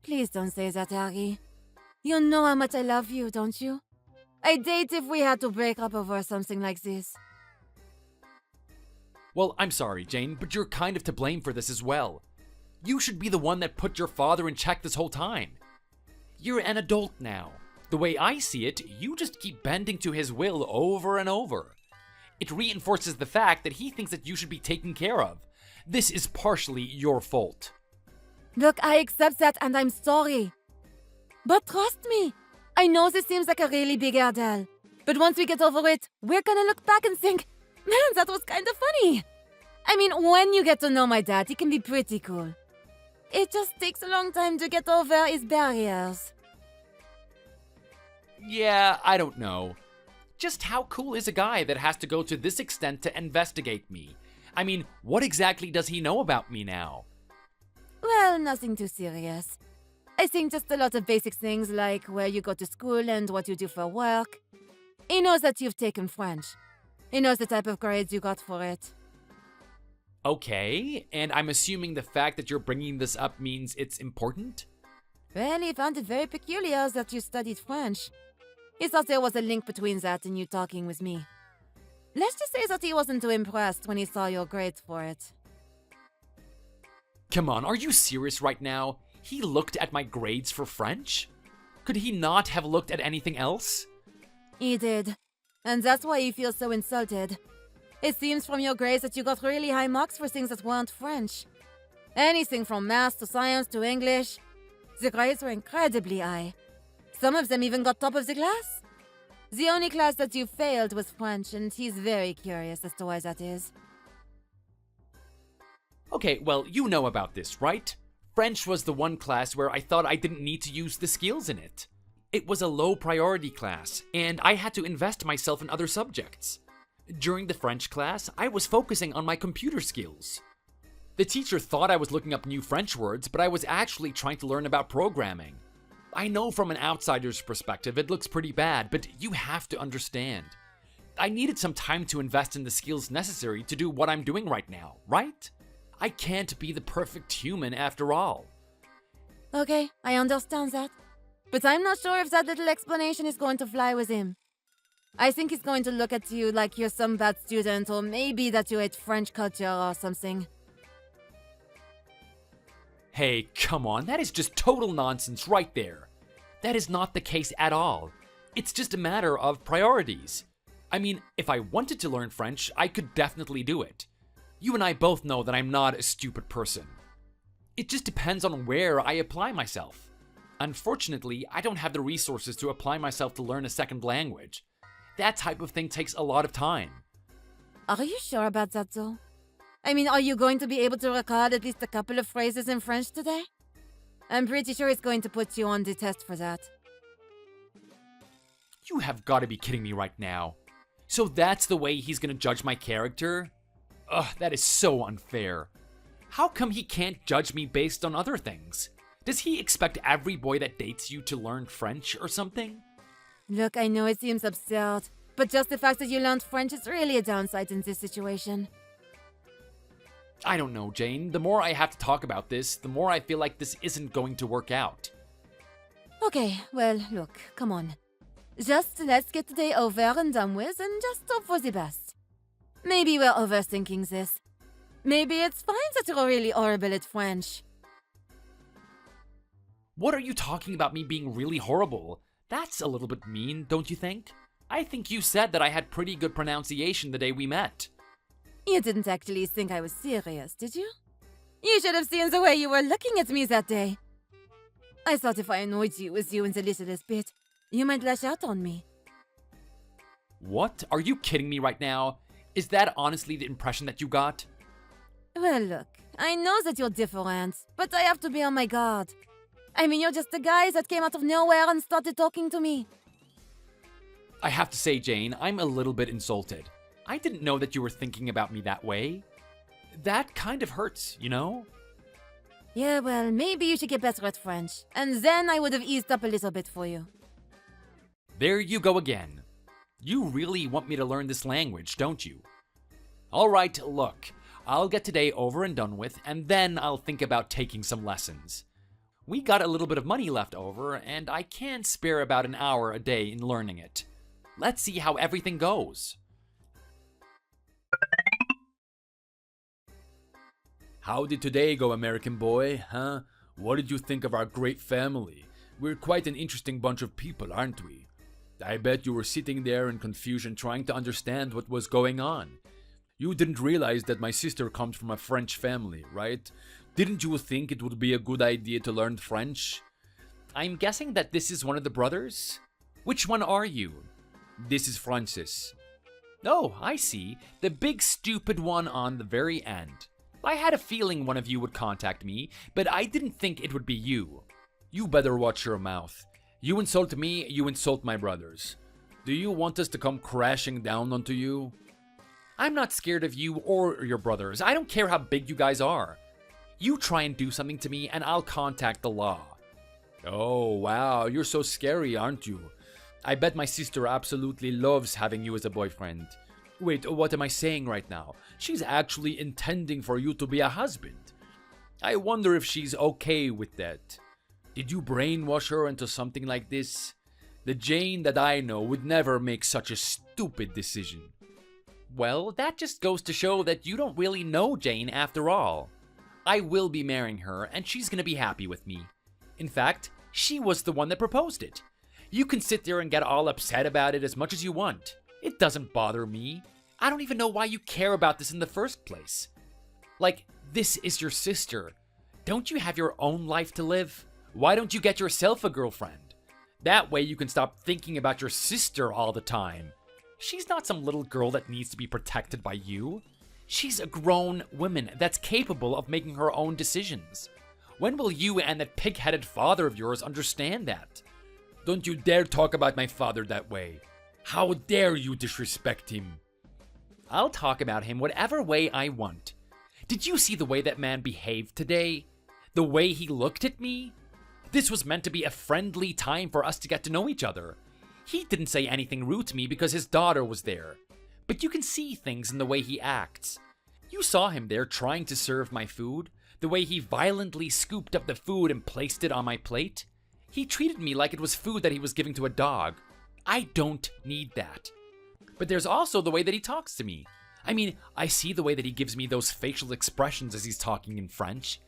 Speaker 2: Please don't say that, Harry. You know how much I love you, don't you? I'd date if we had to break up over something like this.
Speaker 1: Well, I'm sorry, Jane, but you're kind of to blame for this as well. You should be the one that put your father in check this whole time. You're an adult now. The way I see it, you just keep bending to his will over and over. It reinforces the fact that he thinks that you should be taken care of. This is partially your fault.
Speaker 2: Look, I accept that and I'm sorry. But trust me, I know this seems like a really big ordeal. But once we get over it, we're gonna look back and think, man, that was kind of funny. I mean, when you get to know my dad, he can be pretty cool. It just takes a long time to get over his barriers.
Speaker 1: Yeah, I don't know. Just how cool is a guy that has to go to this extent to investigate me? I mean, what exactly does he know about me now?
Speaker 2: Well, nothing too serious. I think just a lot of basic things like where you go to school and what you do for work. He knows that you've taken French. He knows the type of grades you got for it.
Speaker 1: Okay, and I'm assuming the fact that you're bringing this up means it's important?
Speaker 2: Well, he found it very peculiar that you studied French. He thought there was a link between that and you talking with me. Let's just say that he wasn't too impressed when he saw your grades for it.
Speaker 1: Come on, are you serious right now? He looked at my grades for French? Could he not have looked at anything else?
Speaker 2: He did. And that's why he feels so insulted. It seems from your grades that you got really high marks for things that weren't French. Anything from math to science to English. The grades were incredibly high. Some of them even got top of the class. The only class that you failed was French, and he's very curious as to why that is.
Speaker 1: Okay, well, you know about this, right? French was the one class where I thought I didn't need to use the skills in it. It was a low priority class, and I had to invest myself in other subjects. During the French class, I was focusing on my computer skills. The teacher thought I was looking up new French words, but I was actually trying to learn about programming. I know from an outsider's perspective it looks pretty bad, but you have to understand. I needed some time to invest in the skills necessary to do what I'm doing right now, right? I can't be the perfect human after all.
Speaker 2: Okay, I understand that. But I'm not sure if that little explanation is going to fly with him. I think he's going to look at you like you're some bad student, or maybe that you hate French culture or something.
Speaker 1: Hey, come on, that is just total nonsense right there. That is not the case at all. It's just a matter of priorities. I mean, if I wanted to learn French, I could definitely do it. You and I both know that I'm not a stupid person. It just depends on where I apply myself. Unfortunately, I don't have the resources to apply myself to learn a second language. That type of thing takes a lot of time.
Speaker 2: Are you sure about that, though? I mean, are you going to be able to recall at least a couple of phrases in French today? I'm pretty sure it's going to put you on the test for that.
Speaker 1: You have got to be kidding me right now. So that's the way he's gonna judge my character? Ugh, that is so unfair. How come he can't judge me based on other things? Does he expect every boy that dates you to learn French or something?
Speaker 2: Look, I know it seems absurd, but just the fact that you learned French is really a downside in this situation.
Speaker 1: I don't know, Jane. The more I have to talk about this, the more I feel like this isn't going to work out.
Speaker 2: Okay, well, look, come on. Just let's get the day over and done with and just hope for the best. Maybe we're overthinking this. Maybe it's fine that you're really horrible at French.
Speaker 1: What are you talking about me being really horrible? That's a little bit mean, don't you think? I think you said that I had pretty good pronunciation the day we met.
Speaker 2: You didn't actually think I was serious, did you? You should have seen the way you were looking at me that day. I thought if I annoyed you with you in the littlest bit, you might lash out on me.
Speaker 1: What? Are you kidding me right now? Is that honestly the impression that you got?
Speaker 2: Well, look, I know that you're different, but I have to be on my guard. I mean, you're just the guy that came out of nowhere and started talking to me.
Speaker 1: I have to say, Jane, I'm a little bit insulted. I didn't know that you were thinking about me that way. That kind of hurts, you know?
Speaker 2: Yeah, well, maybe you should get better at French, and then I would have eased up a little bit for you.
Speaker 1: There you go again. You really want me to learn this language, don't you? Alright, look, I'll get today over and done with, and then I'll think about taking some lessons. We got a little bit of money left over, and I can spare about an hour a day in learning it. Let's see how everything goes. How did today go, American boy, huh? What did you think of our great family? We're quite an interesting bunch of people, aren't we? I bet you were sitting there in confusion trying to understand what was going on. You didn't realize that my sister comes from a French family, right? Didn't you think it would be a good idea to learn French? I'm guessing that this is one of the brothers? Which one are you? This is Francis. Oh, I see. The big stupid one on the very end. I had a feeling one of you would contact me, but I didn't think it would be you. You better watch your mouth. You insult me, you insult my brothers. Do you want us to come crashing down onto you? I'm not scared of you or your brothers. I don't care how big you guys are. You try and do something to me and I'll contact the law. Oh, wow, you're so scary, aren't you? I bet my sister absolutely loves having you as a boyfriend. Wait, what am I saying right now? She's actually intending for you to be a husband. I wonder if she's okay with that. Did you brainwash her into something like this? The Jane that I know would never make such a stupid decision. Well, that just goes to show that you don't really know Jane after all. I will be marrying her, and she's gonna be happy with me. In fact, she was the one that proposed it. You can sit there and get all upset about it as much as you want. It doesn't bother me. I don't even know why you care about this in the first place. Like, this is your sister. Don't you have your own life to live? Why don't you get yourself a girlfriend? That way you can stop thinking about your sister all the time. She's not some little girl that needs to be protected by you. She's a grown woman that's capable of making her own decisions. When will you and that pig-headed father of yours understand that? Don't you dare talk about my father that way. How dare you disrespect him? I'll talk about him whatever way I want. Did you see the way that man behaved today? The way he looked at me? This was meant to be a friendly time for us to get to know each other. He didn't say anything rude to me because his daughter was there. But you can see things in the way he acts. You saw him there trying to serve my food, the way he violently scooped up the food and placed it on my plate. He treated me like it was food that he was giving to a dog. I don't need that. But there's also the way that he talks to me. I mean, I see the way that he gives me those facial expressions as he's talking in French.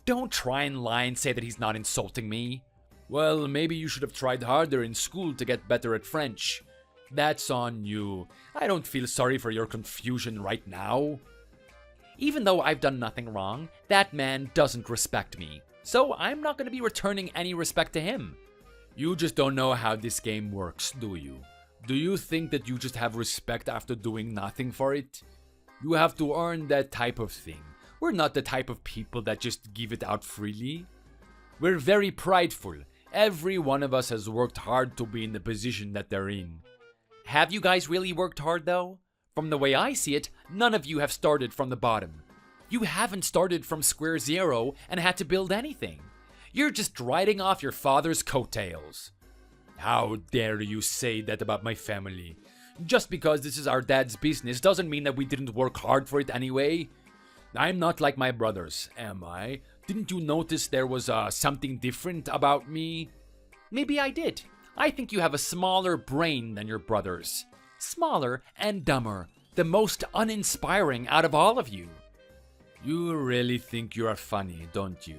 Speaker 1: Don't try and lie and say that he's not insulting me. Well, maybe you should have tried harder in school to get better at French. That's on you. I don't feel sorry for your confusion right now. Even though I've done nothing wrong, that man doesn't respect me. So I'm not going to be returning any respect to him. You just don't know how this game works, do you? Do you think that you just have respect after doing nothing for it? You have to earn that type of thing. We're not the type of people that just give it out freely. We're very prideful. Every one of us has worked hard to be in the position that they're in. Have you guys really worked hard though? From the way I see it, none of you have started from the bottom. You haven't started from square zero and had to build anything. You're just riding off your father's coattails. How dare you say that about my family? Just because this is our dad's business doesn't mean that we didn't work hard for it anyway. I'm not like my brothers, am I? Didn't you notice there was something different about me? Maybe I did. I think you have a smaller brain than your brothers. Smaller and dumber. The most uninspiring out of all of you. You really think you are funny, don't you?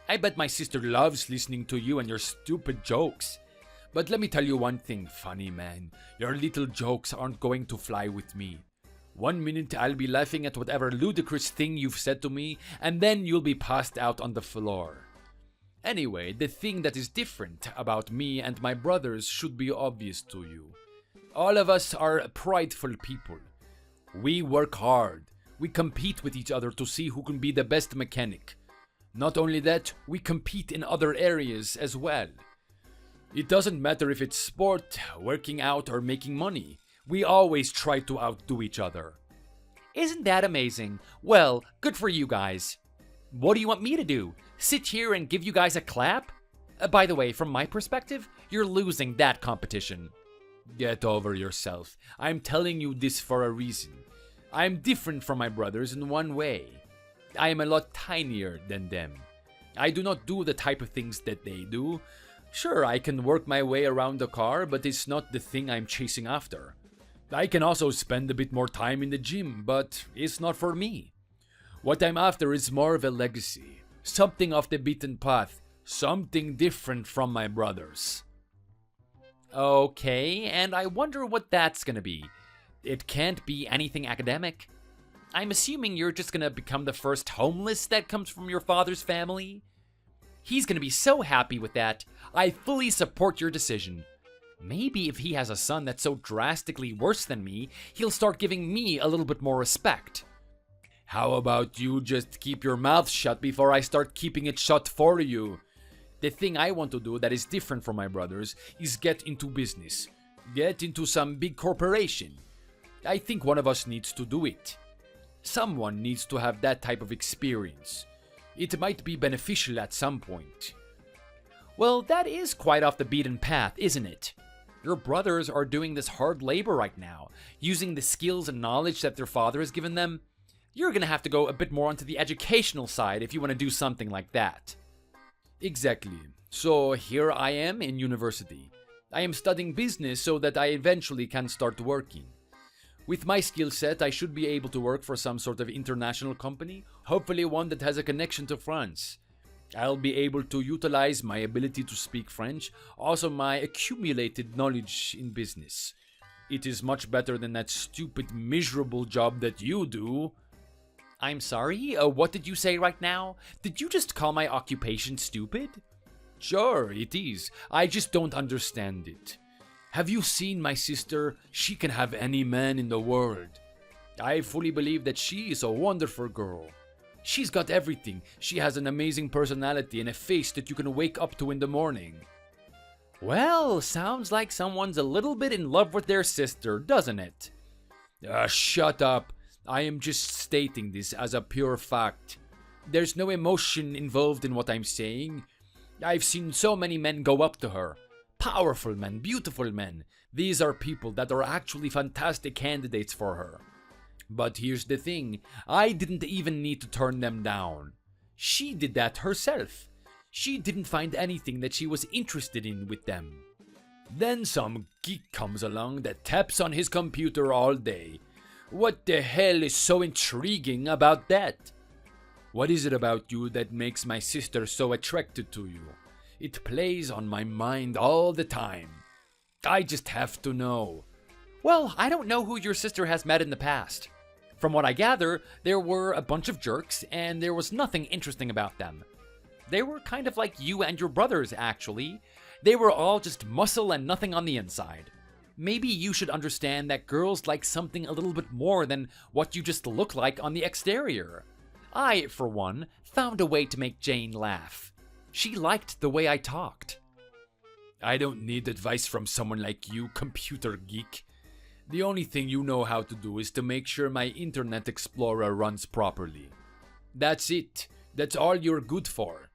Speaker 1: I bet my sister loves listening to you and your stupid jokes. But let me tell you one thing, funny man. Your little jokes aren't going to fly with me. 1 minute I'll be laughing at whatever ludicrous thing you've said to me, and then you'll be passed out on the floor. Anyway, the thing that is different about me and my brothers should be obvious to you. All of us are prideful people. We work hard. We compete with each other to see who can be the best mechanic. Not only that, we compete in other areas as well. It doesn't matter if it's sport, working out, or making money. We always try to outdo each other. Isn't that amazing? Well, good for you guys. What do you want me to do? Sit here and give you guys a clap? By the way, from my perspective, you're losing that competition. Get over yourself. I'm telling you this for a reason. I'm different from my brothers in one way. I am a lot tinier than them. I do not do the type of things that they do. Sure, I can work my way around the car, but it's not the thing I'm chasing after. I can also spend a bit more time in the gym, but it's not for me. What I'm after is more of a legacy. Something off the beaten path. Something different from my brothers. Okay, and I wonder what that's gonna be. It can't be anything academic. I'm assuming you're just gonna become the first homeless that comes from your father's family? He's gonna be so happy with that. I fully support your decision. Maybe if he has a son that's so drastically worse than me, he'll start giving me a little bit more respect. How about you just keep your mouth shut before I start keeping it shut for you? The thing I want to do that is different from my brothers is get into business. Get into some big corporation. I think one of us needs to do it. Someone needs to have that type of experience. It might be beneficial at some point. Well, that is quite off the beaten path, isn't it? Your brothers are doing this hard labor right now, using the skills and knowledge that their father has given them. You're gonna have to go a bit more onto the educational side if you want to do something like that. Exactly. So here I am in university. I am studying business so that I eventually can start working. With my skill set, I should be able to work for some sort of international company, hopefully one that has a connection to France. I'll be able to utilize my ability to speak French, also my accumulated knowledge in business. It is much better than that stupid, miserable job that you do. I'm sorry? What did you say right now? Did you just call my occupation stupid? Sure, it is. I just don't understand it. Have you seen my sister? She can have any man in the world. I fully believe that she is a wonderful girl. She's got everything. She has an amazing personality and a face that you can wake up to in the morning. Well, sounds like someone's a little bit in love with their sister, doesn't it? Shut up. I am just stating this as a pure fact. There's no emotion involved in what I'm saying. I've seen so many men go up to her. Powerful men, beautiful men. These are people that are actually fantastic candidates for her. But here's the thing, I didn't even need to turn them down. She did that herself. She didn't find anything that she was interested in with them. Then some geek comes along that taps on his computer all day. What the hell is so intriguing about that? What is it about you that makes my sister so attracted to you? It plays on my mind all the time. I just have to know.
Speaker 3: Well, I don't know who your sister has met in the past. From what I gather, there were a bunch of jerks, and there was nothing interesting about them. They were kind of like you and your brothers, actually. They were all just muscle and nothing on the inside. Maybe you should understand that girls like something a little bit more than what you just look like on the exterior. I, for one, found a way to make Jane laugh. She liked the way I talked.
Speaker 1: I don't need advice from someone like you, computer geek. The only thing you know how to do is to make sure my Internet Explorer runs properly. That's it. That's all you're good for.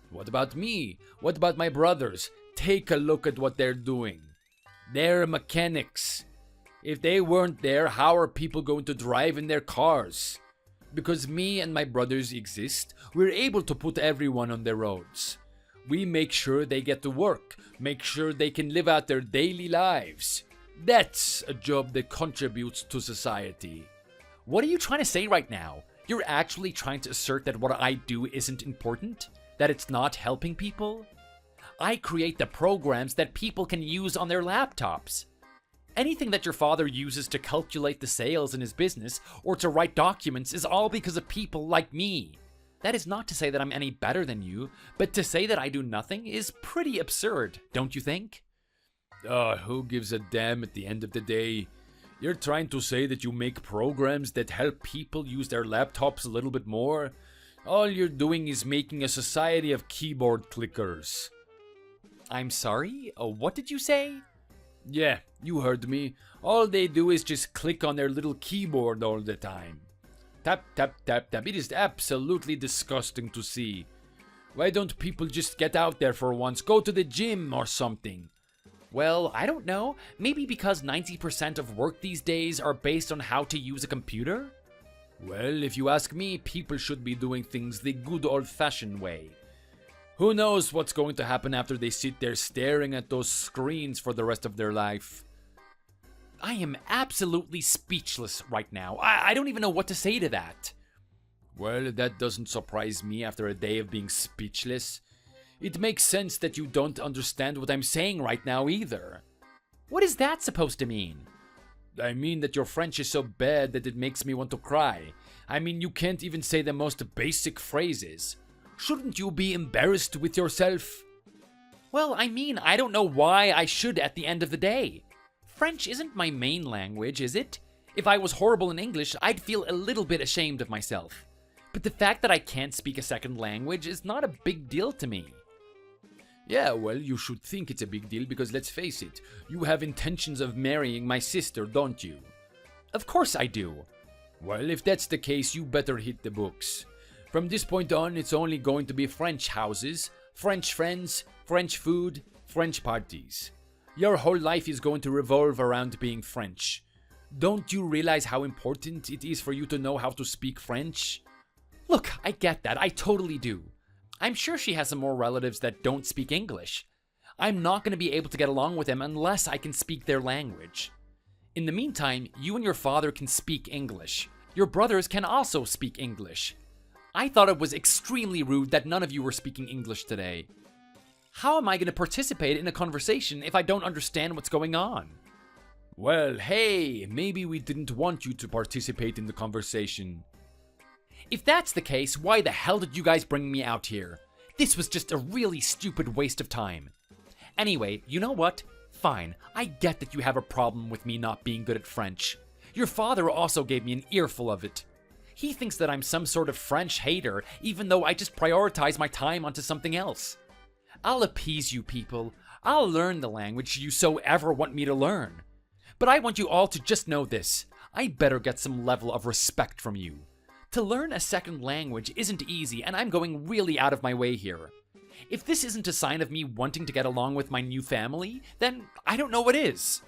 Speaker 1: What about me? What about my brothers? Take a look at what they're doing. They're mechanics. If they weren't there, how are people going to drive in their cars? Because me and my brothers exist, we're able to put everyone on the roads. We make sure they get to work, make sure they can live out their daily lives. That's a job that contributes to society.
Speaker 3: What are you trying to say right now? You're actually trying to assert that what I do isn't important? That it's not helping people? I create the programs that people can use on their laptops. Anything that your father uses to calculate the sales in his business or to write documents is all because of people like me. That is not to say that I'm any better than you, but to say that I do nothing is pretty absurd, don't you think?
Speaker 1: Who gives a damn at the end of the day? You're trying to say that you make programs that help people use their laptops a little bit more? All you're doing is making a society of keyboard clickers.
Speaker 3: I'm sorry? What did you say?
Speaker 1: Yeah, you heard me. All they do is just click on their little keyboard all the time. Tap, tap, tap, tap. It is absolutely disgusting to see. Why don't people just get out there for once? Go to the gym or something.
Speaker 3: Well, I don't know. Maybe because 90% of work these days are based on how to use a computer?
Speaker 1: Well, if you ask me, people should be doing things the good old-fashioned way. Who knows what's going to happen after they sit there staring at those screens for the rest of their life?
Speaker 3: I am absolutely speechless right now. I don't even know what to say to that.
Speaker 1: Well, that doesn't surprise me after a day of being speechless. It makes sense that you don't understand what I'm saying right now either.
Speaker 3: What is that supposed to mean?
Speaker 1: I mean that your French is so bad that it makes me want to cry. I mean, you can't even say the most basic phrases. Shouldn't you be embarrassed with yourself?
Speaker 3: Well, I mean, I don't know why I should at the end of the day. French isn't my main language, is it? If I was horrible in English, I'd feel a little bit ashamed of myself. But the fact that I can't speak a second language is not a big deal to me.
Speaker 1: Yeah, well, you should think it's a big deal because let's face it, you have intentions of marrying my sister, don't you?
Speaker 3: Of course I do.
Speaker 1: Well, if that's the case, you better hit the books. From this point on, it's only going to be French houses, French friends, French food, French parties. Your whole life is going to revolve around being French. Don't you realize how important it is for you to know how to speak French?
Speaker 3: Look, I get that. I totally do. I'm sure she has some more relatives that don't speak English. I'm not going to be able to get along with them unless I can speak their language. In the meantime, you and your father can speak English. Your brothers can also speak English. I thought it was extremely rude that none of you were speaking English today. How am I going to participate in a conversation if I don't understand what's going on?
Speaker 1: Well, hey, maybe we didn't want you to participate in the conversation.
Speaker 3: If that's the case, why the hell did you guys bring me out here? This was just a really stupid waste of time. Anyway, you know what? Fine, I get that you have a problem with me not being good at French. Your father also gave me an earful of it. He thinks that I'm some sort of French hater, even though I just prioritize my time onto something else. I'll appease you people. I'll learn the language you so ever want me to learn. But I want you all to just know this. I better get some level of respect from you. To learn a second language isn't easy, and I'm going really out of my way here. If this isn't a sign of me wanting to get along with my new family, then I don't know what is.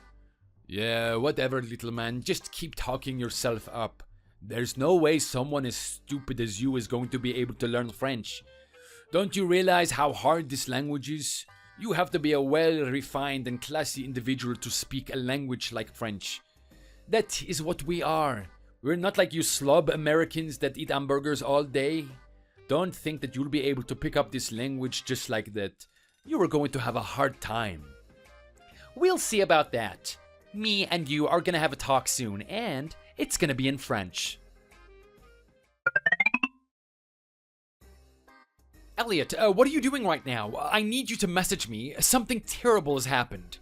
Speaker 1: Yeah, whatever, little man. Just keep talking yourself up. There's no way someone as stupid as you is going to be able to learn French. Don't you realize how hard this language is? You have to be a well-refined and classy individual to speak a language like French. That is what we are. We're not like you slob Americans that eat hamburgers all day. Don't think that you'll be able to pick up this language just like that. You are going to have a hard time.
Speaker 3: We'll see about that. Me and you are gonna have a talk soon, and it's gonna be in French. Elliot, what are you doing right now? I need you to message me. Something terrible has happened.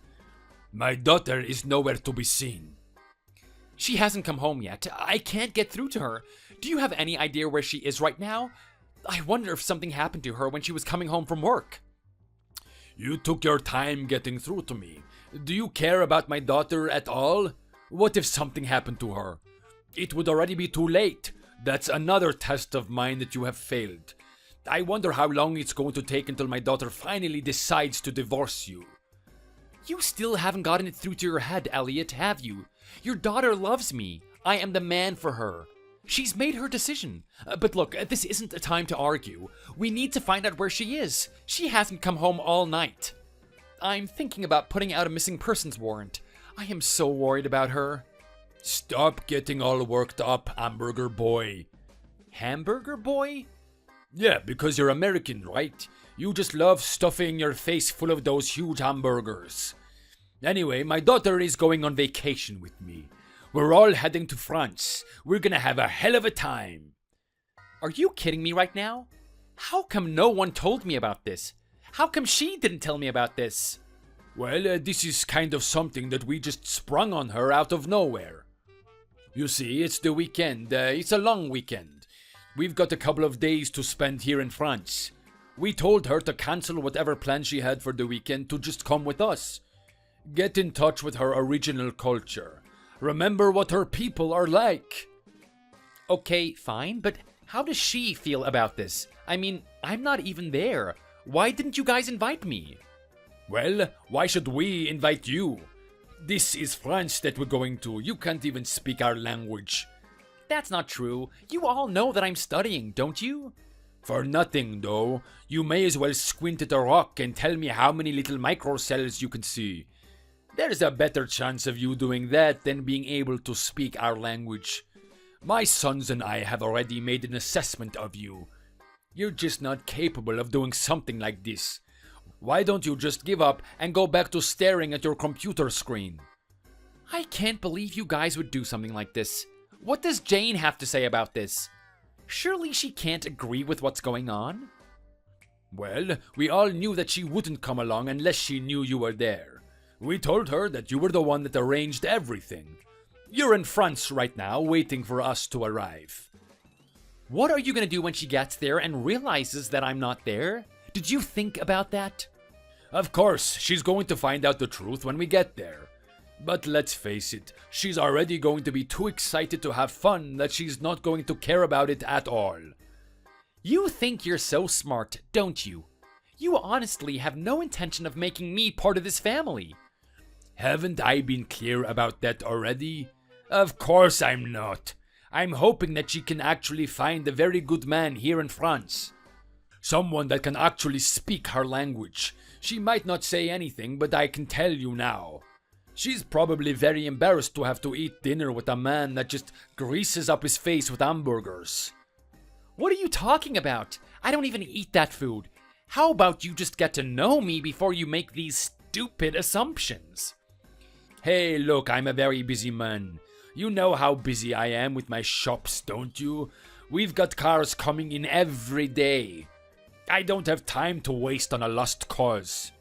Speaker 1: My daughter is nowhere to be seen.
Speaker 3: She hasn't come home yet. I can't get through to her. Do you have any idea where she is right now? I wonder if something happened to her when she was coming home from work.
Speaker 1: You took your time getting through to me. Do you care about my daughter at all? What if something happened to her? It would already be too late. That's another test of mine that you have failed. I wonder how long it's going to take until my daughter finally decides to divorce you.
Speaker 3: You still haven't gotten it through to your head, Elliot, have you? Your daughter loves me. I am the man for her. She's made her decision. But look, this isn't a time to argue. We need to find out where she is. She hasn't come home all night. I'm thinking about putting out a missing persons warrant. I am so worried about her.
Speaker 1: Stop getting all worked up, hamburger boy.
Speaker 3: Hamburger boy?
Speaker 1: Yeah, because you're American, right? You just love stuffing your face full of those huge hamburgers. Anyway, my daughter is going on vacation with me. We're all heading to France. We're gonna have a hell of a time.
Speaker 3: Are you kidding me right now? How come no one told me about this? How come she didn't tell me about this?
Speaker 1: Well, this is kind of something that we just sprung on her out of nowhere. You see, it's the weekend. It's a long weekend. We've got a couple of days to spend here in France. We told her to cancel whatever plan she had for the weekend to just come with us. Get in touch with her original culture. Remember what her people are like.
Speaker 3: Okay, fine, but how does she feel about this? I mean, I'm not even there. Why didn't you guys invite me?
Speaker 1: Well, why should we invite you? This is France that we're going to. You can't even speak our language.
Speaker 3: That's not true. You all know that I'm studying, don't you?
Speaker 1: For nothing, though. You may as well squint at a rock and tell me how many little microcells you can see. There's a better chance of you doing that than being able to speak our language. My sons and I have already made an assessment of you. You're just not capable of doing something like this. Why don't you just give up and go back to staring at your computer screen?
Speaker 3: I can't believe you guys would do something like this. What does Jane have to say about this? Surely she can't agree with what's going on?
Speaker 1: Well, we all knew that she wouldn't come along unless she knew you were there. We told her that you were the one that arranged everything. You're in France right now, waiting for us to arrive.
Speaker 3: What are you going to do when she gets there and realizes that I'm not there? Did you think about that?
Speaker 1: Of course, she's going to find out the truth when we get there. But let's face it, she's already going to be too excited to have fun that she's not going to care about it at all.
Speaker 3: You think you're so smart, don't you? You honestly have no intention of making me part of this family.
Speaker 1: Haven't I been clear about that already? Of course I'm not. I'm hoping that she can actually find a very good man here in France. Someone that can actually speak her language. She might not say anything, but I can tell you now. She's probably very embarrassed to have to eat dinner with a man that just greases up his face with hamburgers.
Speaker 3: What are you talking about? I don't even eat that food. How about you just get to know me before you make these stupid assumptions?
Speaker 1: Hey, look, I'm a very busy man. You know how busy I am with my shops, don't you? We've got cars coming in every day. I don't have time to waste on a lost cause.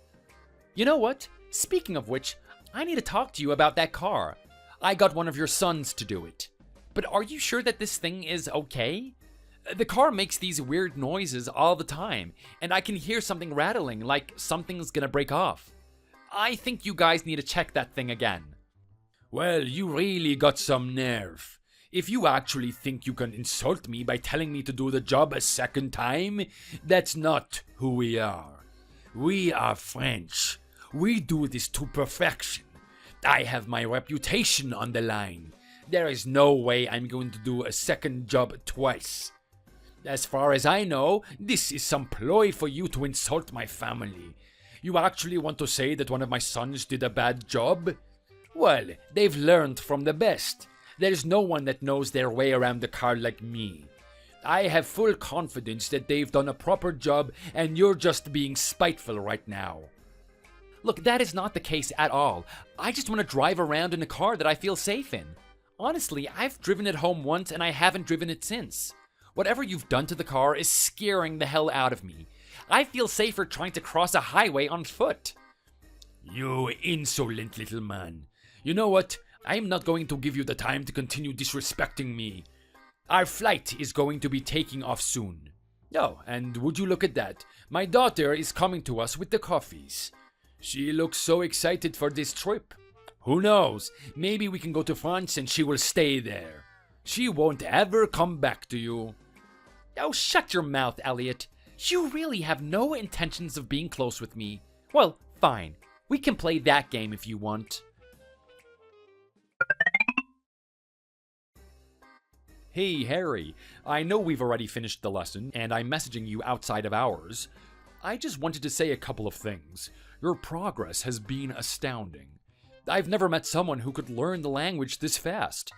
Speaker 3: You know what? Speaking of which, I need to talk to you about that car. I got one of your sons to do it. But are you sure that this thing is okay? The car makes these weird noises all the time, and I can hear something rattling like something's gonna break off. I think you guys need to check that thing again.
Speaker 1: Well, you really got some nerve. If you actually think you can insult me by telling me to do the job a second time, that's not who we are.
Speaker 3: We are French. We do this to perfection. I have my reputation on the line. There is no way I'm going to do a second job twice. As far as I know, this is some ploy for you to insult my family. You actually want to say that one of my sons did a bad job? Well, they've learned from the best. There's no one that knows their way around the car like me. I have full confidence that they've done a proper job and you're just being spiteful right now.
Speaker 1: Look, that is not the case at all. I just want to drive around in a car that I feel safe in. Honestly, I've driven it home once and I haven't driven it since. Whatever you've done to the car is scaring the hell out of me. I feel safer trying to cross a highway on foot.
Speaker 3: You insolent little man. You know what? I'm not going to give you the time to continue disrespecting me. Our flight is going to be taking off soon. Oh, and would you look at that? My daughter is coming to us with the coffees. She looks so excited for this trip. Who knows? Maybe we can go to France and she will stay there. She won't ever come back to you.
Speaker 1: Oh, shut your mouth, Elliot. You really have no intentions of being close with me. Well, fine. We can play that game if you want. Hey, Harry. I know we've already finished the lesson, and I'm messaging you outside of hours. I just wanted to say a couple of things. Your progress has been astounding. I've never met someone who could learn the language this fast.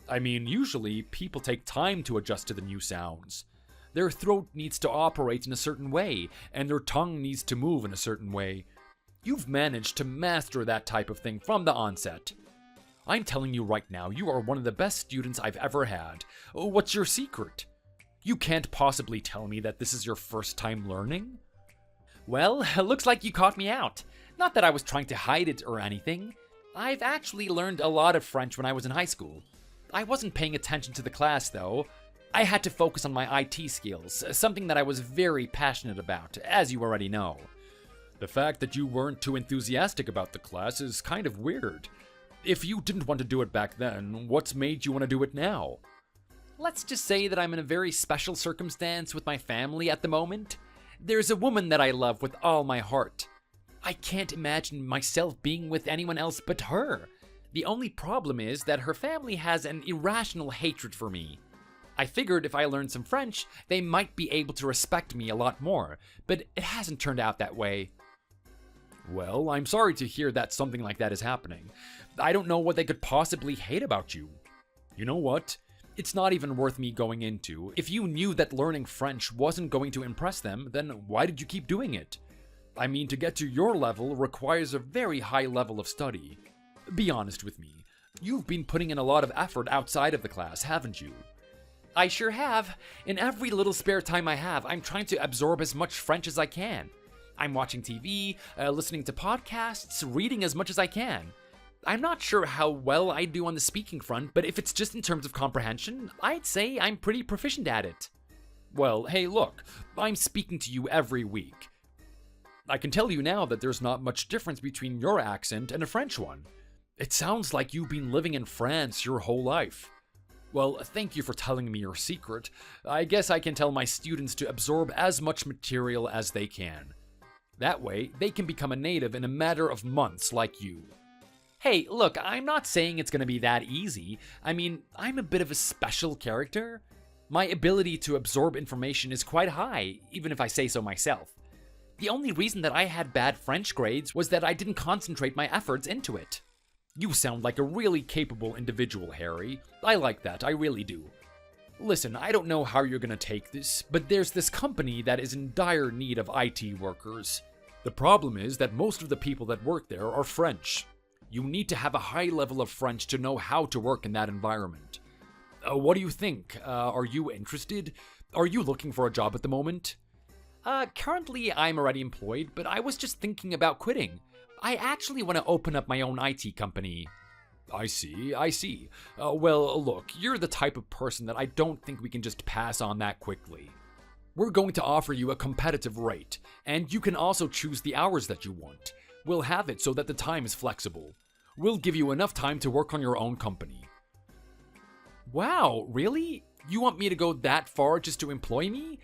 Speaker 1: I mean, usually people take time to adjust to the new sounds. Their throat needs to operate in a certain way, and their tongue needs to move in a certain way. You've managed to master that type of thing from the onset. I'm telling you right now, you are one of the best students I've ever had. What's your secret? You can't possibly tell me that this is your first time learning? Well, looks like you caught me out. Not that I was trying to hide it or anything. I've actually learned a lot of French when I was in high school. I wasn't paying attention to the class, though. I had to focus on my IT skills, something that I was very passionate about, as you already know. The fact that you weren't too enthusiastic about the class is kind of weird. If you didn't want to do it back then, what's made you want to do it now? Let's just say that I'm in a very special circumstance with my family at the moment. There's a woman that I love with all my heart. I can't imagine myself being with anyone else but her. The only problem is that her family has an irrational hatred for me. I figured if I learned some French, they might be able to respect me a lot more, but it hasn't turned out that way. Well, I'm sorry to hear that something like that is happening. I don't know what they could possibly hate about you. You know what? It's not even worth me going into. If you knew that learning French wasn't going to impress them, then why did you keep doing it? I mean, to get to your level requires a very high level of study. Be honest with me. You've been putting in a lot of effort outside of the class, haven't you? I sure have. In every little spare time I have, I'm trying to absorb as much French as I can. I'm watching TV, listening to podcasts, reading as much as I can. I'm not sure how well I do on the speaking front, but if it's just in terms of comprehension, I'd say I'm pretty proficient at it. Well, hey, look, I'm speaking to you every week. I can tell you now that there's not much difference between your accent and a French one. It sounds like you've been living in France your whole life. Well, thank you for telling me your secret. I guess I can tell my students to absorb as much material as they can. That way, they can become a native in a matter of months like you. Hey, look, I'm not saying it's gonna be that easy. I mean, I'm a bit of a special character. My ability to absorb information is quite high, even if I say so myself. The only reason that I had bad French grades was that I didn't concentrate my efforts into it. You sound like a really capable individual, Harry. I like that, I really do. Listen, I don't know how you're gonna take this, but there's this company that is in dire need of IT workers. The problem is that most of the people that work there are French. You need to have a high level of French to know how to work in that environment. What do you think? Are you interested? Are you looking for a job at the moment? Currently I'm already employed, but I was just thinking about quitting. I actually want to open up my own IT company. I see. Well, look, you're the type of person that I don't think we can just pass on that quickly. We're going to offer you a competitive rate, and you can also choose the hours that you want. We'll have it so that the time is flexible. We'll give you enough time to work on your own company. Wow, really? You want me to go that far just to employ me?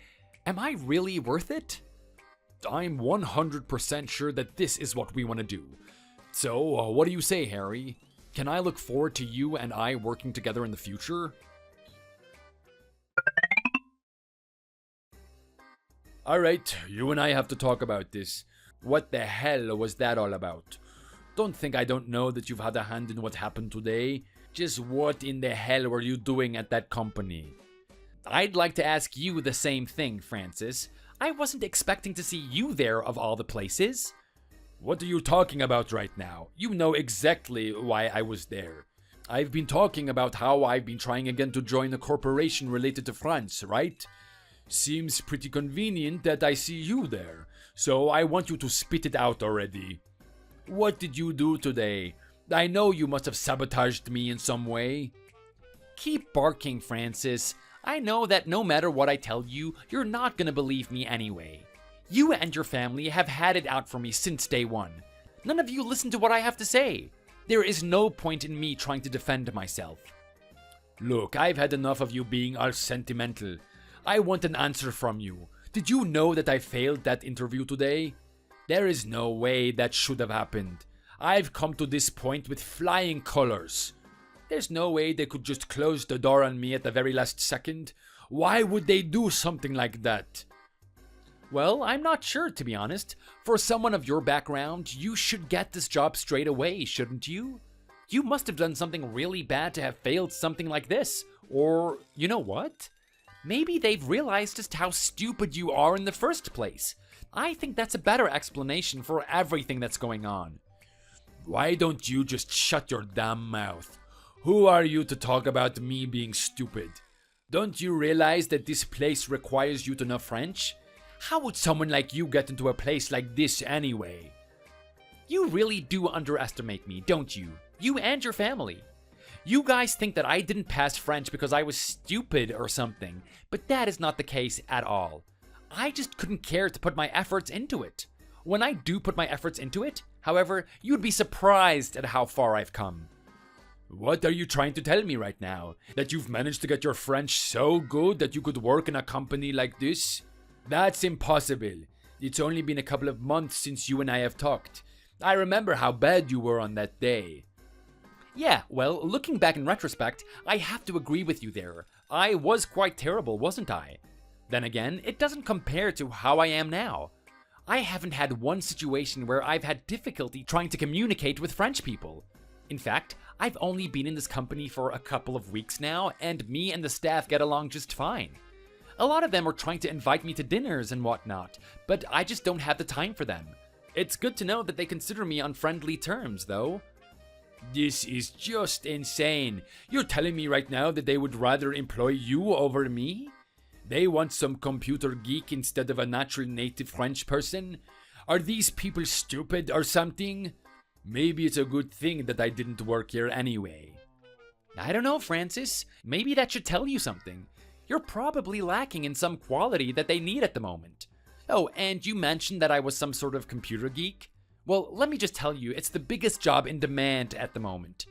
Speaker 1: Am I really worth it? I'm 100% sure that this is what we want to do. So, what do you say, Harry? Can I look forward to you and I working together in the future? Alright, you and I have to talk about this. What the hell was that all about? Don't think I don't know that you've had a hand in what happened today. Just what in the hell were you doing at that company?
Speaker 3: I'd like to ask you the same thing, Francis. I wasn't expecting to see you there of all the places.
Speaker 1: What are you talking about right now? You know exactly why I was there. I've been talking about how I've been trying again to join a corporation related to France, right? Seems pretty convenient that I see you there, so I want you to spit it out already. What did you do today? I know you must have sabotaged me in some way.
Speaker 3: Keep barking, Francis. I know that no matter what I tell you, you're not gonna believe me anyway. You and your family have had it out for me since day one. None of you listen to what I have to say. There is no point in me trying to defend myself.
Speaker 1: Look, I've had enough of you being all sentimental. I want an answer from you. Did you know that I failed that interview today? There is no way that should have happened. I've come to this point with flying colors. There's no way they could just close the door on me at the very last second. Why would they do something like that?
Speaker 3: Well, I'm not sure, to be honest. For someone of your background, you should get this job straight away, shouldn't you? You must have done something really bad to have failed something like this. Or, you know what? Maybe they've realized just how stupid you are in the first place. I think that's a better explanation for everything that's going on.
Speaker 1: Why don't you just shut your damn mouth? Who are you to talk about me being stupid? Don't you realize that this place requires you to know French? How would someone like you get into a place like this anyway?
Speaker 3: You really do underestimate me, don't you? You and your family. You guys think that I didn't pass French because I was stupid or something, but that is not the case at all. I just couldn't care to put my efforts into it. When I do put my efforts into it, however, you'd be surprised at how far I've come.
Speaker 1: What are you trying to tell me right now? That you've managed to get your French so good that you could work in a company like this? That's impossible. It's only been a couple of months since you and I have talked. I remember how bad you were on that day.
Speaker 3: Yeah, well, looking back in retrospect, I have to agree with you there. I was quite terrible, wasn't I? Then again, it doesn't compare to how I am now. I haven't had one situation where I've had difficulty trying to communicate with French people. In fact, I've only been in this company for a couple of weeks now, and me and the staff get along just fine. A lot of them are trying to invite me to dinners and whatnot, but I just don't have the time for them. It's good to know that they consider me on friendly terms, though.
Speaker 1: This is just insane. You're telling me right now that they would rather employ you over me? They want some computer geek instead of a natural native French person? Are these people stupid or something? Maybe it's a good thing that I didn't work here anyway.
Speaker 3: I don't know, Francis. Maybe that should tell you something. You're probably lacking in some quality that they need at the moment. Oh, and you mentioned that I was some sort of computer geek. Well, let me just tell you, it's the biggest job in demand at the moment.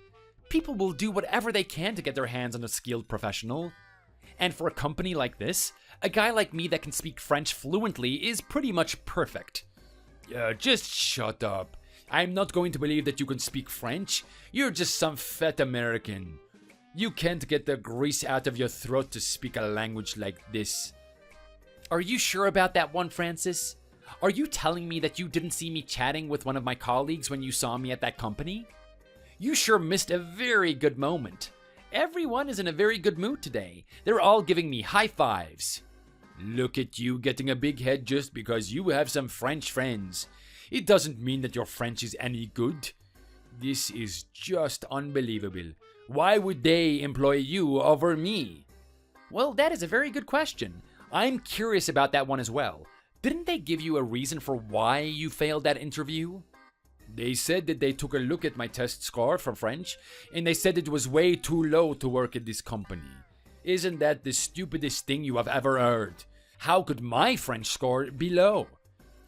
Speaker 3: People will do whatever they can to get their hands on a skilled professional. And for a company like this, a guy like me that can speak French fluently is pretty much perfect.
Speaker 1: Just shut up. I'm not going to believe that you can speak French. You're just some fat American. You can't get the grease out of your throat to speak a language like this.
Speaker 3: Are you sure about that one, Francis? Are you telling me that you didn't see me chatting with one of my colleagues when you saw me at that company? You sure missed a very good moment. Everyone is in a very good mood today. They're all giving me high fives.
Speaker 1: Look at you getting a big head just because you have some French friends. It doesn't mean that your French is any good. This is just unbelievable. Why would they employ you over me?
Speaker 3: Well, that is a very good question. I'm curious about that one as well. Didn't they give you a reason for why you failed that interview?
Speaker 1: They said that they took a look at my test score for French, and they said it was way too low to work at this company. Isn't that the stupidest thing you have ever heard? How could my French score be low?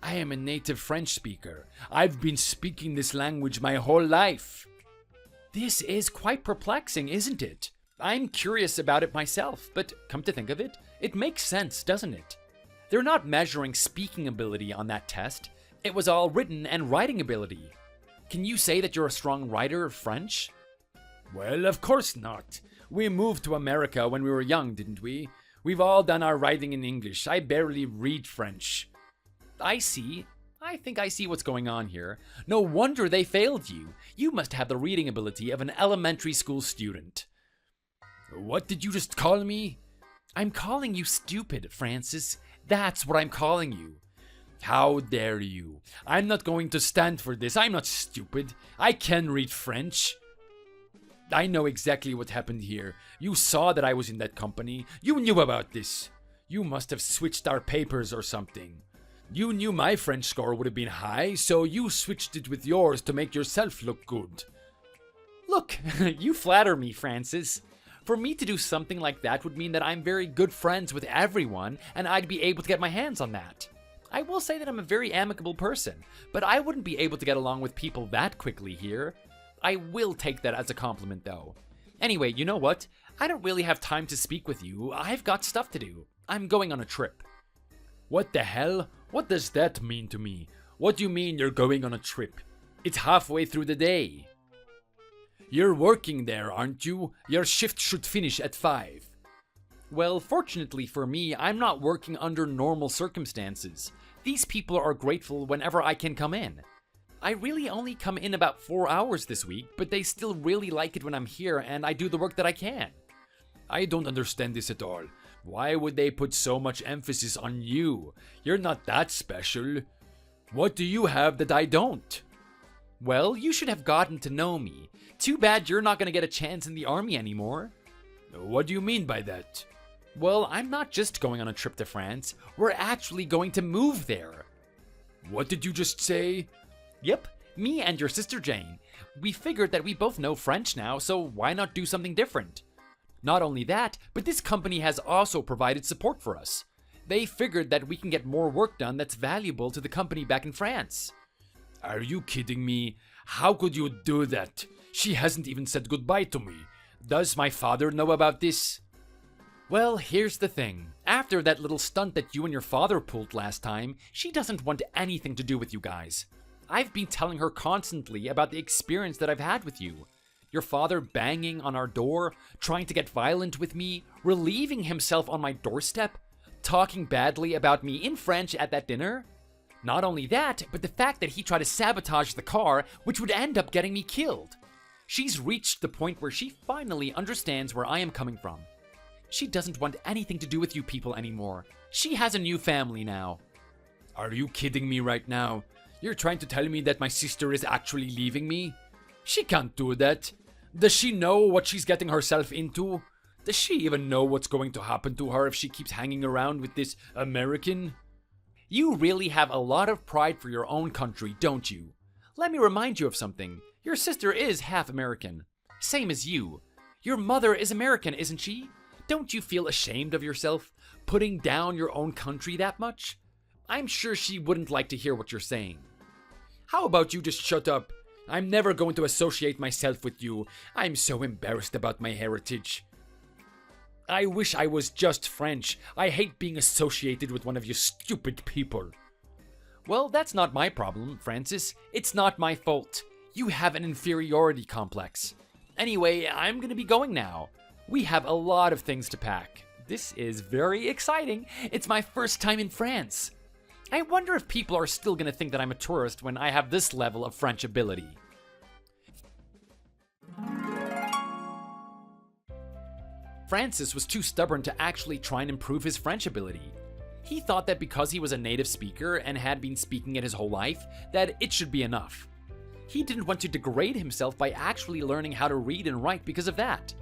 Speaker 1: I am a native French speaker. I've been speaking this language my whole life.
Speaker 3: This is quite perplexing, isn't it? I'm curious about it myself, but come to think of it, it makes sense, doesn't it? They're not measuring speaking ability on that test. It was all written and writing ability. Can you say that you're a strong writer of French? Well, of course not. We moved to America when we were young, didn't we? We've all done our writing in English. I barely read French. I see. I think I see what's going on here. No wonder they failed you. You must have the reading ability of an elementary school student. What did you just call me? I'm calling you stupid, Francis. That's what I'm calling you. How dare you? I'm not going to stand for this. I'm not stupid. I can read French. I know exactly what happened here. You saw that I was in that company. You knew about this. You must have switched our papers or something. You knew my French score would have been high, so you switched it with yours to make yourself look good. Look, you flatter me, Francis. For me to do something like that would mean that I'm very good friends with everyone, and I'd be able to get my hands on that. I will say that I'm a very amicable person, but I wouldn't be able to get along with people that quickly here. I will take that as a compliment, though. Anyway, you know what? I don't really have time to speak with you. I've got stuff to do. I'm going on a trip. What the hell? What does that mean to me? What do you mean you're going on a trip? It's halfway through the day. You're working there, aren't you? Your shift should finish at 5. Well, fortunately for me, I'm not working under normal circumstances. These people are grateful whenever I can come in. I really only come in about 4 hours this week, but they still really like it when I'm here and I do the work that I can. I don't understand this at all. Why would they put so much emphasis on you? You're not that special. What do you have that I don't? Well, you should have gotten to know me. Too bad you're not going to get a chance in the army anymore. What do you mean by that? Well, I'm not just going on a trip to France. We're actually going to move there. What did you just say? Yep, me and your sister Jane. We figured that we both know French now, so why not do something different? Not only that, but this company has also provided support for us. They figured that we can get more work done that's valuable to the company back in France. Are you kidding me? How could you do that? She hasn't even said goodbye to me. Does my father know about this? Well, here's the thing. After that little stunt that you and your father pulled last time, she doesn't want anything to do with you guys. I've been telling her constantly about the experience that I've had with you. Your father banging on our door, trying to get violent with me, relieving himself on my doorstep, talking badly about me in French at that dinner. Not only that, but the fact that he tried to sabotage the car, which would end up getting me killed. She's reached the point where she finally understands where I am coming from. She doesn't want anything to do with you people anymore. She has a new family now. Are you kidding me right now? You're trying to tell me that my sister is actually leaving me? She can't do that. Does she know what she's getting herself into? Does she even know what's going to happen to her if she keeps hanging around with this American? You really have a lot of pride for your own country, don't you? Let me remind you of something. Your sister is half American. Same as you. Your mother is American, isn't she? Don't you feel ashamed of yourself, putting down your own country that much? I'm sure she wouldn't like to hear what you're saying. How about you just shut up? I'm never going to associate myself with you. I'm so embarrassed about my heritage. I wish I was just French. I hate being associated with one of you stupid people. Well, that's not my problem, Francis. It's not my fault. You have an inferiority complex. Anyway, I'm gonna be going now. We have a lot of things to pack. This is very exciting. It's my first time in France. I wonder if people are still gonna think that I'm a tourist when I have this level of French ability. Francis was too stubborn to actually try and improve his French ability. He thought that because he was a native speaker and had been speaking it his whole life, that it should be enough. He didn't want to degrade himself by actually learning how to read and write because of that.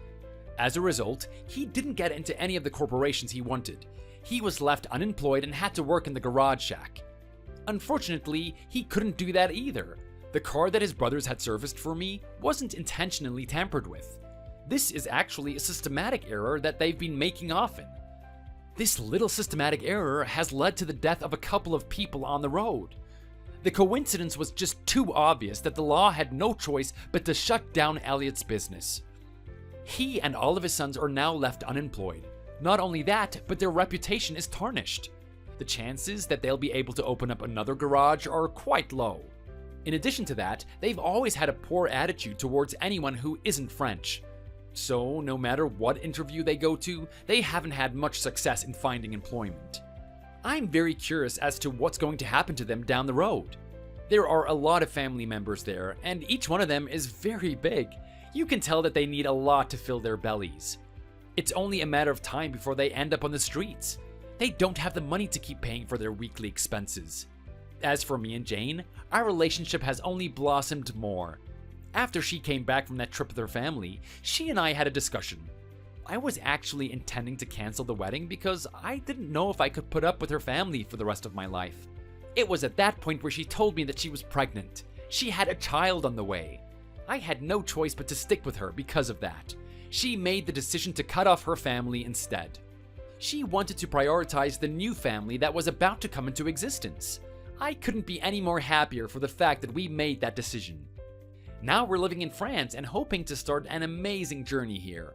Speaker 3: As a result, he didn't get into any of the corporations he wanted. He was left unemployed and had to work in the garage shack. Unfortunately, he couldn't do that either. The car that his brothers had serviced for me wasn't intentionally tampered with. This is actually a systematic error that they've been making often. This little systematic error has led to the death of a couple of people on the road. The coincidence was just too obvious that the law had no choice but to shut down Elliot's business. He and all of his sons are now left unemployed. Not only that, but their reputation is tarnished. The the chances that they'll be able to open up another garage are quite low. In addition to that, they've always had a poor attitude towards anyone who isn't French. So, no matter what interview they go to, they haven't had much success in finding employment. I'm very curious as to what's going to happen to them down the road. There are a lot of family members there, and each one of them is very big. You can tell that they need a lot to fill their bellies. It's only a matter of time before they end up on the streets. They don't have the money to keep paying for their weekly expenses. As for me and Jane, our relationship has only blossomed more. After she came back from that trip with her family, she and I had a discussion. I was actually intending to cancel the wedding because I didn't know if I could put up with her family for the rest of my life. It was at that point where she told me that she was pregnant. She had a child on the way. I had no choice but to stick with her because of that. She made the decision to cut off her family instead. She wanted to prioritize the new family that was about to come into existence. I couldn't be any more happier for the fact that we made that decision. Now we're living in France and hoping to start an amazing journey here.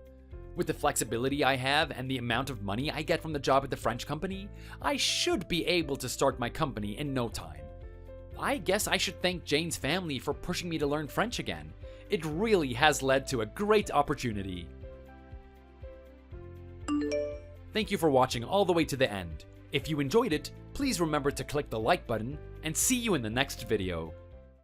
Speaker 3: With the flexibility I have and the amount of money I get from the job at the French company, I should be able to start my company in no time. I guess I should thank Jane's family for pushing me to learn French again. It really has led to a great opportunity. Thank you for watching all the way to the end. If you enjoyed it, please remember to click the like button, and see you in the next video.